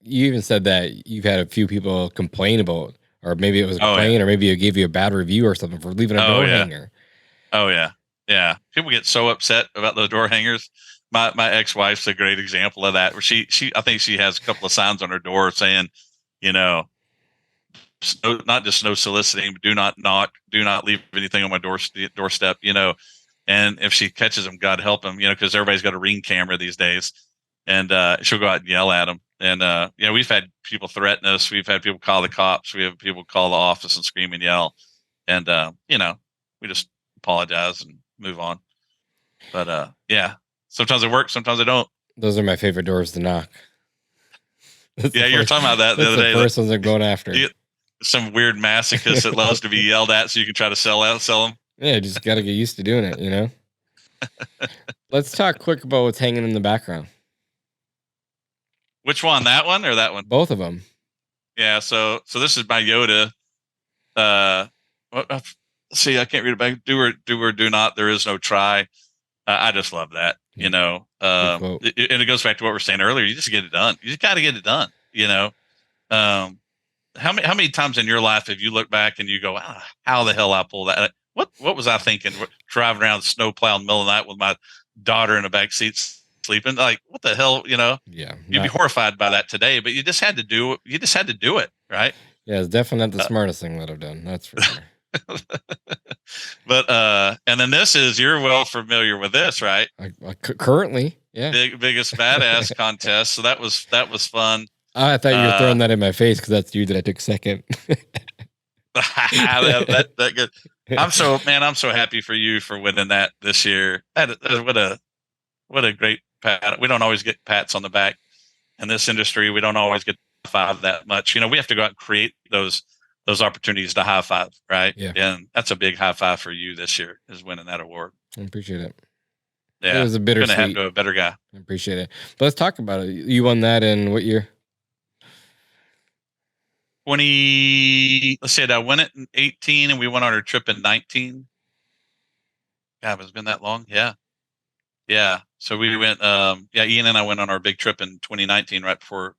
You even said that you've had a few people complain about, or maybe it was a complaint, or maybe it gave you a bad review or something for leaving a door hanger. Oh yeah. Yeah. People get so upset about those door hangers. My ex-wife's a great example of that, where she I think she has a couple of signs on her door saying, not just no soliciting, but do not knock, do not leave anything on my doorstep, and if she catches them, God help them, because everybody's got a Ring camera these days, and she'll go out and yell at them. And, we've had people threaten us. We've had people call the cops. We have people call the office and scream and yell. And, we just apologize and move on. But, sometimes it works. Sometimes it don't. Those are my favorite doors to knock. You were talking about that the other day. The first ones are going after. Some weird masochist that loves to be yelled at so you can try to sell them. Yeah, just got to get used to doing it, Let's talk quick about what's hanging in the background. Which one? That one or that one? Both of them. Yeah. So this is my Yoda. See, I can't read it back. Do or do not. There is no try. I just love that. And it goes back to what we were saying earlier. You just get it done. You just got to get it done. How many times in your life have you looked back and you go, how the hell I pulled that? What was I thinking? Driving around the snow plow in the middle of the night with my daughter in the back seat sleeping. Like, what the hell? Yeah. You'd be horrified by that today, but you just had to do it, right? Yeah, it's definitely not the smartest thing that I've done. That's for sure. But and then this is, you're well familiar with this, right? Currently, yeah. Biggest badass contest. So that was fun. I thought you were throwing that in my face because that's you that I took second. that good. I'm so happy for you for winning that this year. What a great pat. We don't always get pats on the back in this industry. We don't always get five that much. We have to go out and create those opportunities to high five, right? Yeah. And that's a big high five for you this year, is winning that award. I appreciate it. Yeah. It was a bittersweet. Gonna have to a better guy. I appreciate it. But let's talk about it. You won that in what year? Let's say that I won it in 18 and we went on our trip in 19. God, it's been that long. Yeah. Yeah. So we went, Ian and I went on our big trip in 2019, right before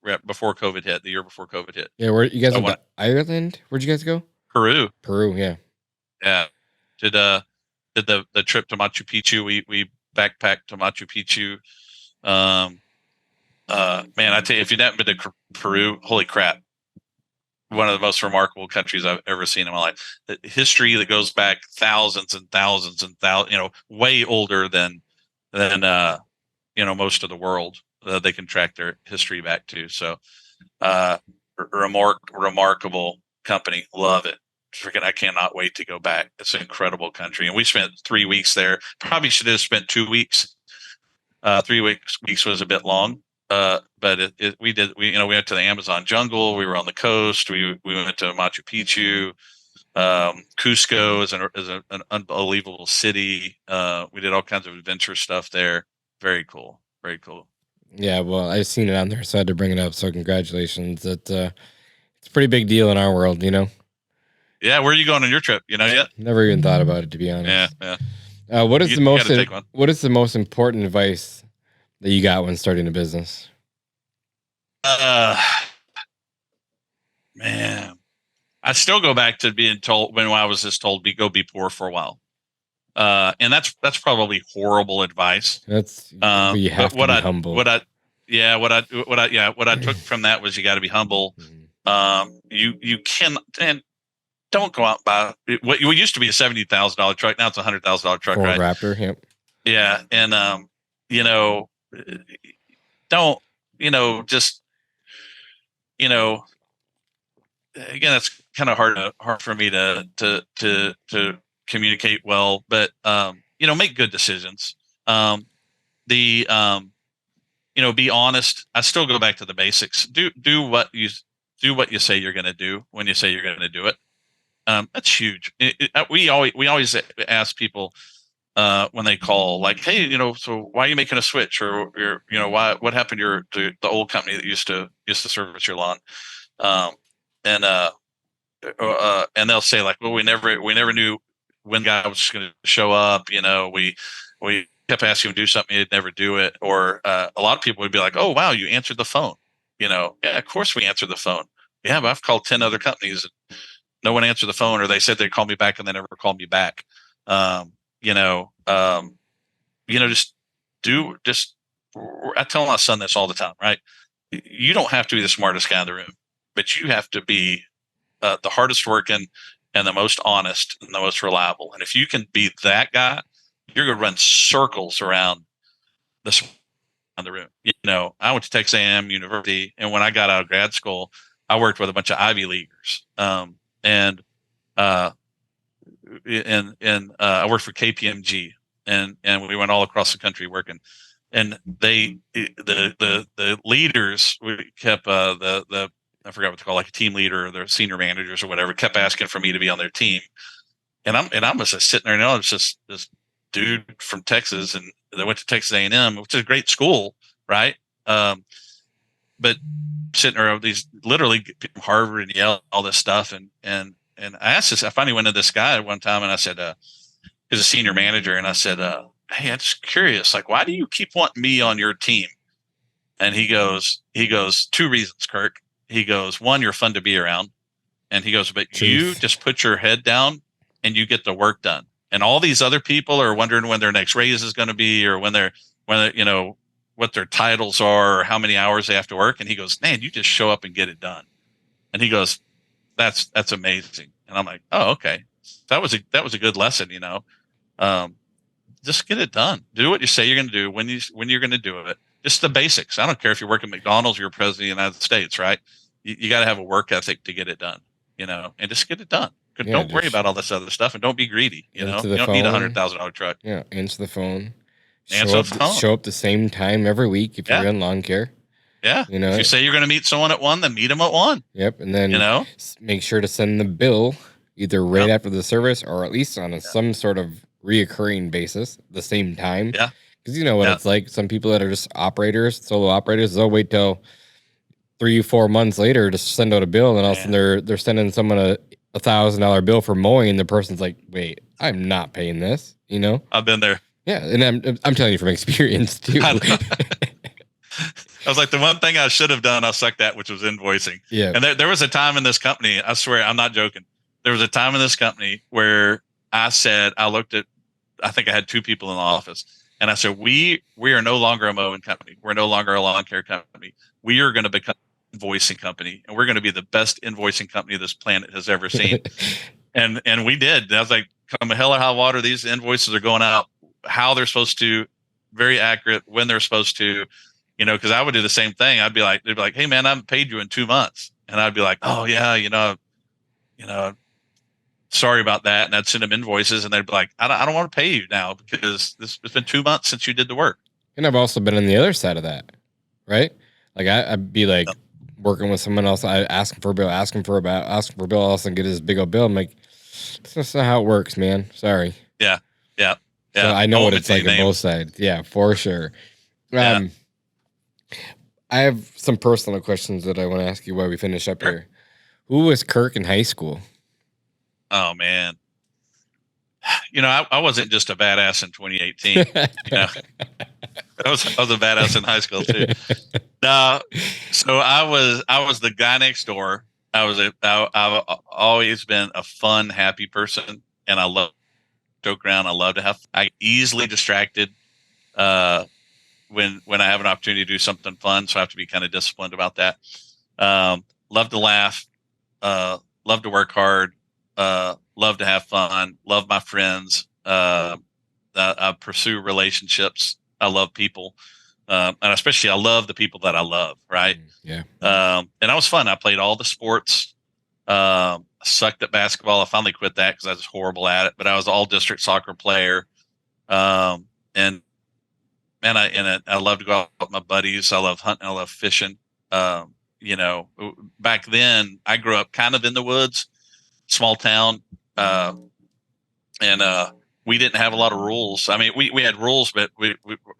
COVID hit, the year before COVID hit. Yeah. Where you guys went to Ireland? Where'd you guys go? Peru. Yeah. Yeah. Did the trip to Machu Picchu. We backpacked to Machu Picchu. Man, I tell you, if you haven't been to Peru, holy crap. One of the most remarkable countries I've ever seen in my life. The history that goes back thousands and thousands and thousands, way older than most of the world. They can track their history back to. So, remarkable company. Love it. Freaking, I cannot wait to go back. It's an incredible country. And we spent 3 weeks there. Probably should have spent 2 weeks. 3 weeks was a bit long. But we went to the Amazon jungle. We were on the coast. We went to Machu Picchu. Cusco is an unbelievable city. We did all kinds of adventure stuff there. Very cool. Very cool. Yeah, well, I've seen it on there, so I had to bring it up. So congratulations. It's a pretty big deal in our world, Yeah, where are you going on your trip? Yet? Never even thought about it, to be honest. Yeah. What is the most important advice that you got when starting a business? Man, I still go back to being told when I was just told go be poor for a while. And that's probably horrible advice. But you have to be humble. What I took from that was you got to be humble. You can, and don't go out and buy what used to be a $70,000 truck. Now it's a $100,000 truck, Ford right? Raptor. Yep. Yeah. And, don't, just, again, that's kind of hard for me to communicate well, but, make good decisions. Be honest. I still go back to the basics. Do what you say you're going to do when you say you're going to do it. That's huge. We always ask people when they call, like, hey, so why are you making a switch, or what happened to the old company that used to service your lawn, and they'll say, like, well, we never knew when guy was going to show up. We kept asking him to do something, he'd never do it. Or a lot of people would be like, oh wow, you answered the phone. Yeah, of course we answered the phone. Yeah, but I've called 10 other companies and no one answered the phone, or they said they'd call me back and they never called me back. Just I tell my son this all the time, right? You don't have to be the smartest guy in the room, but you have to be the hardest working and the most honest and the most reliable. And if you can be that guy, you're going to run circles around the room. I went to Texas A&M University, and when I got out of grad school, I worked with a bunch of Ivy Leaguers, and I worked for KPMG, and we went all across the country working. And the leaders, we kept I forgot what to call, like a team leader or their senior managers or whatever, kept asking for me to be on their team. And I was just sitting there, and I was just this dude from Texas, and they went to Texas A&M, which is a great school, right? But sitting there, these literally Harvard and Yale, all this stuff, and I asked this. I finally went to this guy one time, and I said, he's a senior manager, and I said, hey, I'm just curious, like, why do you keep wanting me on your team? And he goes, 2 reasons, Kirk. He goes, 1, you're fun to be around, and he goes, but Truth. You just put your head down and you get the work done. And all these other people are wondering when their next raise is going to be, or when what their titles are, or how many hours they have to work. And he goes, man, you just show up and get it done. And he goes, that's amazing. And I'm like, oh, okay. That was a good lesson, just get it done. Do what you say you're going to do when you're going to do it. Just the basics. I don't care if you're working at McDonald's or you're president of the United States, right? You got to have a work ethic to get it done, and just get it done. Don't worry about all this other stuff, and don't be greedy. You don't need $100,000 truck. Yeah, answer the phone. Show up the same time every week if you're in lawn care. Yeah, if you say you're going to meet someone at 1, then meet them at 1. Yep, and then make sure to send the bill either right after the service, or at least on some sort of reoccurring basis the same time. Yeah, because you know what it's like. Some people that are just solo operators, they'll wait till 3-4 months later to send out a bill, and all of a sudden they're sending someone a $1,000 bill for mowing, and the person's like, wait, I'm not paying this. I've been there. Yeah, and I'm telling you from experience too. I was like, the one thing I should have done, I sucked at, which was invoicing. Yeah. And there was a time in this company, I swear, I'm not joking. There was a time in this company where I said, I think I had 2 people in the office, and I said, we are no longer a mowing company. We're no longer a lawn care company. We are going to become an invoicing company, and we're going to be the best invoicing company this planet has ever seen. and we did. And I was like, come hell or high water, these invoices are going out how they're supposed to, very accurate, when they're supposed to, because I would do the same thing. They'd be like, hey man, I haven't paid you in 2 months. And I'd be like, oh yeah, sorry about that. And I'd send them invoices, and they'd be like, I don't want to pay you now because it's been 2 months since you did the work. And I've also been on the other side of that, right? Like I'd be like working with someone else, I ask him for a bill, ask him for a bill, also get his big old bill. I'm like, that's not how it works, man. Sorry. Yeah. So I know what it's like on both sides. Yeah, for sure. I have some personal questions that I want to ask you while we finish up here. Who was Kirk in high school? Oh man. I wasn't just a badass in 2018. I was a badass in high school too. No, so I was the guy next door. I've always been a fun, happy person, and I love to joke around. I love to have. I get easily distracted uh, when I have an opportunity to do something fun, so I have to be kind of disciplined about that. Love to laugh, love to work hard, love to have fun, love my friends. I pursue relationships. I love people. And especially I love the people that I love, right? Yeah. And that was fun. I played all the sports. Sucked at basketball. I finally quit that because I was horrible at it. But I was all district soccer player. And man, I love to go out with my buddies. I love hunting. I love fishing. You know, back then I grew up kind of in the woods, small town, and we didn't have a lot of rules. I mean, we had rules, but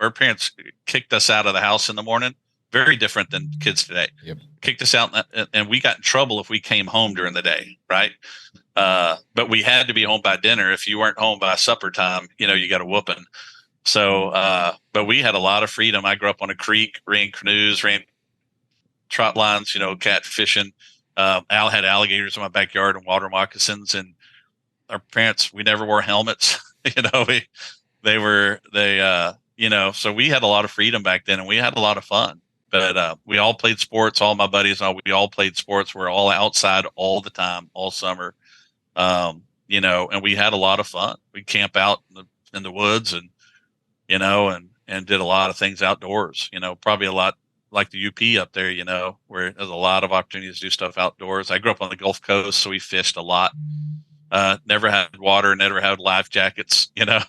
our parents kicked us out of the house in the morning. Very different than kids today. Yep. Kicked us out, and we got in trouble if we came home during the day, right? But we had to be home by dinner. If you weren't home by supper time, you know, you got a whooping. So, but we had a lot of freedom. I grew up on a creek, ran canoes, ran trot lines, you know, cat fishing. Al had alligators in my backyard and water moccasins, and our parents, we never wore helmets. You know, you know, so we had a lot of freedom back then, and we had a lot of fun. But we all played sports. All my buddies, we all played sports. We're all outside all the time, all summer. You know, and we had a lot of fun. We camp out in the woods, and you know, and did a lot of things outdoors. You know, probably a lot like the UP up there. You know, where there's a lot of opportunities to do stuff outdoors. I grew up on the Gulf Coast, so we fished a lot. Never had water, never had life jackets. You know,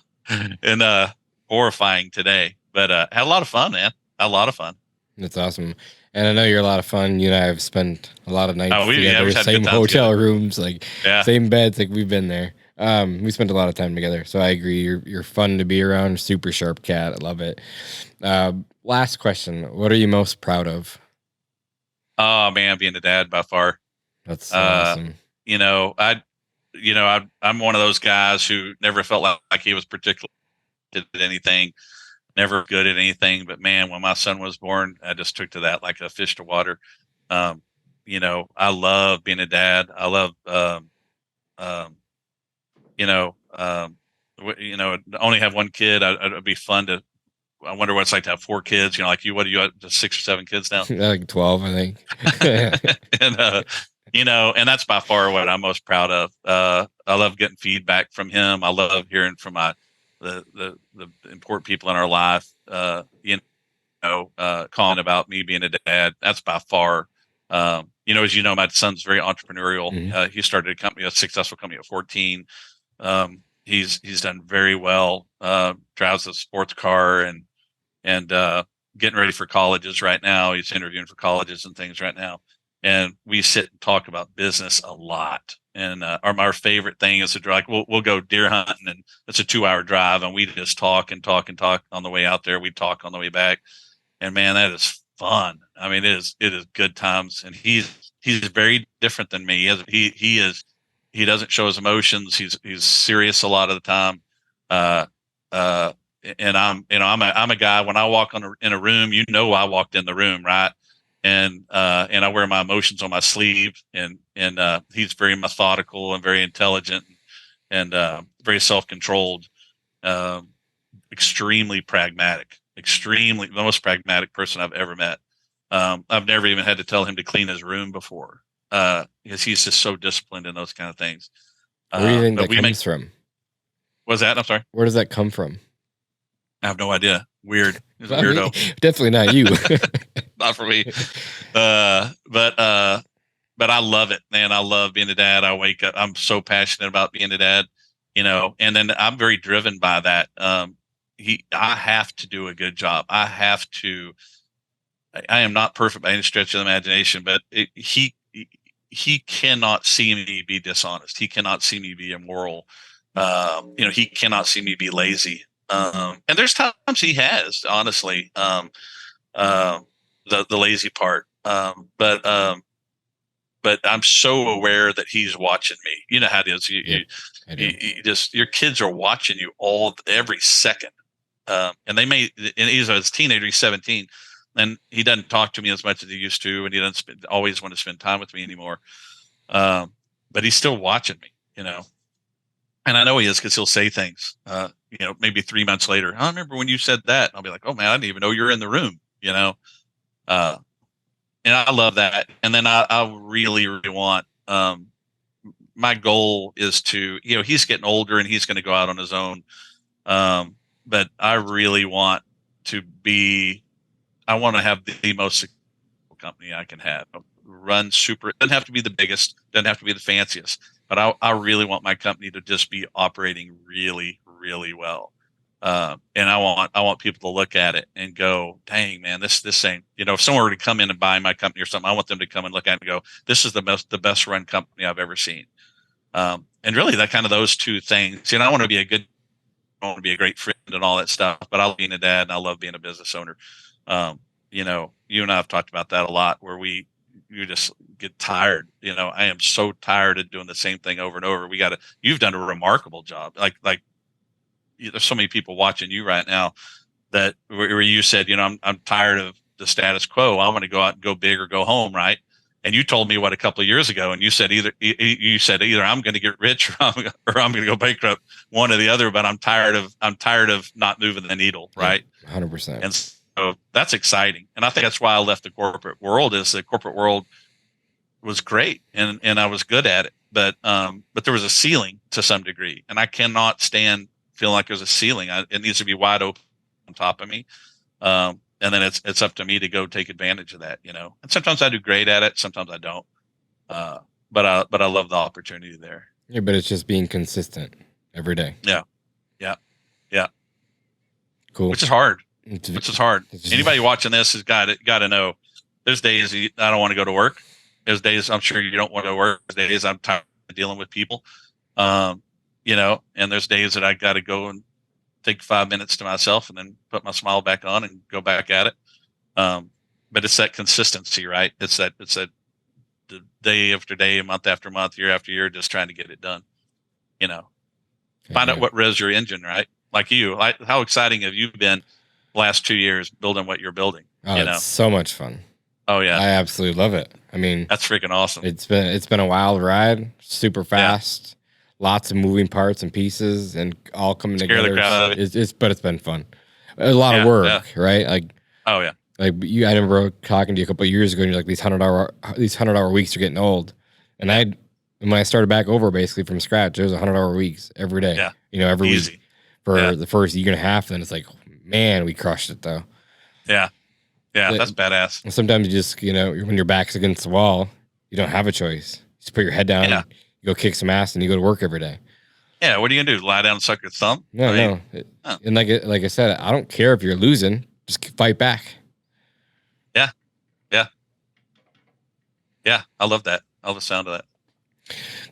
and horrifying today, but had a lot of fun, man. Had a lot of fun. That's awesome. And I know you're a lot of fun. You and I have spent a lot of nights together, we've had same good times hotel together. rooms, like same beds, like we've been there. We spent a lot of time together. So I agree. You're fun to be around. Super sharp cat. I love it. Last question. What are you most proud of? Oh man, being a dad by far. That's awesome. You know, I'm one of those guys who never felt like he was particularly good at anything, never good at anything. But man, when my son was born, I just took to that like a fish to water. You know, I love being a dad. I love, you know, only have one kid. It'd be fun to. I wonder what it's like to have 4 kids. You know, like you. What do you have? Just 6 or 7 kids now? Like 12, I think. And you know, and that's by far what I'm most proud of. I love getting feedback from him. I love hearing from the important people in our life. You know, calling about me being a dad. That's by far. You know, as you know, my son's very entrepreneurial. Mm-hmm. He started a company, a successful company at 14. He's done very well. Drives a sports car and getting ready for colleges right now. He's interviewing for colleges and things right now. And we sit and talk about business a lot. And our favorite thing is to drive. We'll go deer hunting, and it's a 2-hour drive, and we just talk and talk and talk on the way out there. We talk on the way back, and man, that is fun. I mean, it is good times. And he's very different than me. He doesn't show his emotions. He's serious a lot of the time. And I'm a guy, when I walk in a room, you know, I walked in the room, right? And I wear my emotions on my sleeve, and he's very methodical and very intelligent and very self-controlled, extremely pragmatic, the most pragmatic person I've ever met. I've never even had to tell him to clean his room before, because he's just so disciplined in those kind of things. Where do you think that comes from? What's that? I'm sorry. Where does that come from? I have no idea. Weird. He's a weirdo. Definitely not you. Not for me. But I love it, man. I love being a dad. I wake up. I'm so passionate about being a dad, you know, and then I'm very driven by that. I have to do a good job. I am not perfect by any stretch of the imagination, but he cannot see me be dishonest. He cannot see me be immoral. You know, he cannot see me be lazy. And there's times he has, honestly, the lazy part. But I'm so aware that he's watching me. You know how it is. You just, your kids are watching you every second. And he's a teenager, he's 17, and he doesn't talk to me as much as he used to, and he doesn't always want to spend time with me anymore. But he's still watching me, and I know he is, because he'll say things, maybe 3 months later. I remember when you said that. I'll be like, oh man, I didn't even know you're in the room, and I love that. And then I really, really want, my goal is to, he's getting older and he's going to go out on his own. But I really want to I want to have the most successful company I can have. Run super, it doesn't have to be the biggest, doesn't have to be the fanciest, but I really want my company to just be operating really, really well. And I want people to look at it and go, dang man, this ain't, if someone were to come in and buy my company or something, I want them to come and look at it and go, this is the best run company I've ever seen. And really that kind of those two things, I want to be I want to be a great friend and all that stuff, but I love being a dad and I love being a business owner. You and I have talked about that a lot, where you just get tired. I am so tired of doing the same thing over and over. You've done a remarkable job. Like there's so many people watching you right now that where you said, I'm tired of the status quo. I want to go out and go big or go home. Right. And you told me a couple of years ago, and you said either I'm going to get rich or I'm going to go bankrupt, one or the other. But I'm tired of not moving the needle, right? 100%. And so that's exciting, and I think that's why I left the corporate world. Is the corporate world was great, and I was good at it, but there was a ceiling to some degree, and I cannot stand feeling like there's a ceiling. It needs to be wide open on top of me. And then it's up to me to go take advantage of that, And sometimes I do great at it, sometimes I don't. But I love the opportunity there. Yeah, but it's just being consistent every day. Yeah. Cool. Which is hard. Anybody watching this has got to know. There's days I don't want to go to work. There's days I'm sure you don't want to work. There's days I'm tired of dealing with people. And there's days that I got to go and take 5 minutes to myself and then put my smile back on and go back at it. But it's that consistency, right? It's that the day after day, month after month, year after year, just trying to get it done. Find out what revs your engine, right? Like how exciting have you been the last 2 years building what you're building? Oh, it's so much fun. Oh yeah. I absolutely love it. I mean, that's freaking awesome. It's been a wild ride, super fast. Yeah. Lots of moving parts and pieces and all coming together. But it's been fun. A lot of work, right? Like, oh yeah. Like I remember talking to you a couple of years ago, and you're like, these 100-hour weeks are getting old. And when I started back over basically from scratch, there was 100-hour weeks every day. Yeah. Every Easy. week for the first year and a half. And it's like, man, we crushed it though. Yeah. Yeah, that's badass. And sometimes you just, when your back's against the wall, you don't have a choice. You just put your head down. Yeah. You go kick some ass and you go to work every day. Yeah, what are you gonna do? Lie down and suck your thumb? No. And like I said, I don't care if you're losing. Just fight back. Yeah. I love that. I love the sound of that.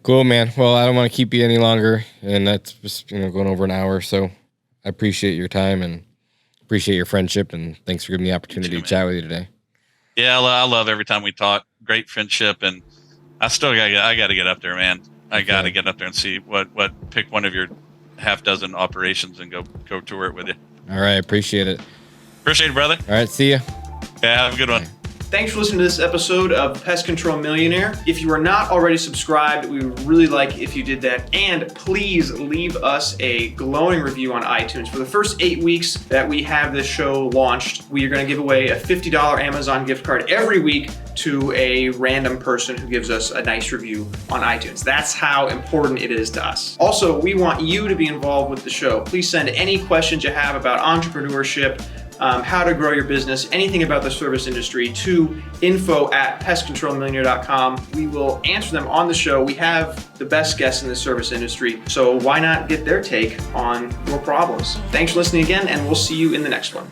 Cool, man. Well, I don't want to keep you any longer, and that's just going over an hour. So I appreciate your time and appreciate your friendship, and thanks for giving me the opportunity to chat with you today. Yeah, I love every time we talk. Great friendship, and I got to get up there, man. I got to get up there and see pick one of your half dozen operations and go tour it with you. All right. Appreciate it. Appreciate it, brother. All right. See ya. Yeah. Have a good one. Thanks for listening to this episode of Pest Control Millionaire. If you are not already subscribed, we would really like if you did that. And please leave us a glowing review on iTunes. For the first 8 weeks that we have this show launched, we are going to give away a $50 Amazon gift card every week to a random person who gives us a nice review on iTunes. That's how important it is to us. Also, we want you to be involved with the show. Please send any questions you have about entrepreneurship, how to grow your business, anything about the service industry to info@pestcontrolmillionaire.com. We will answer them on the show. We have the best guests in the service industry, so why not get their take on your problems? Thanks for listening again, and we'll see you in the next one.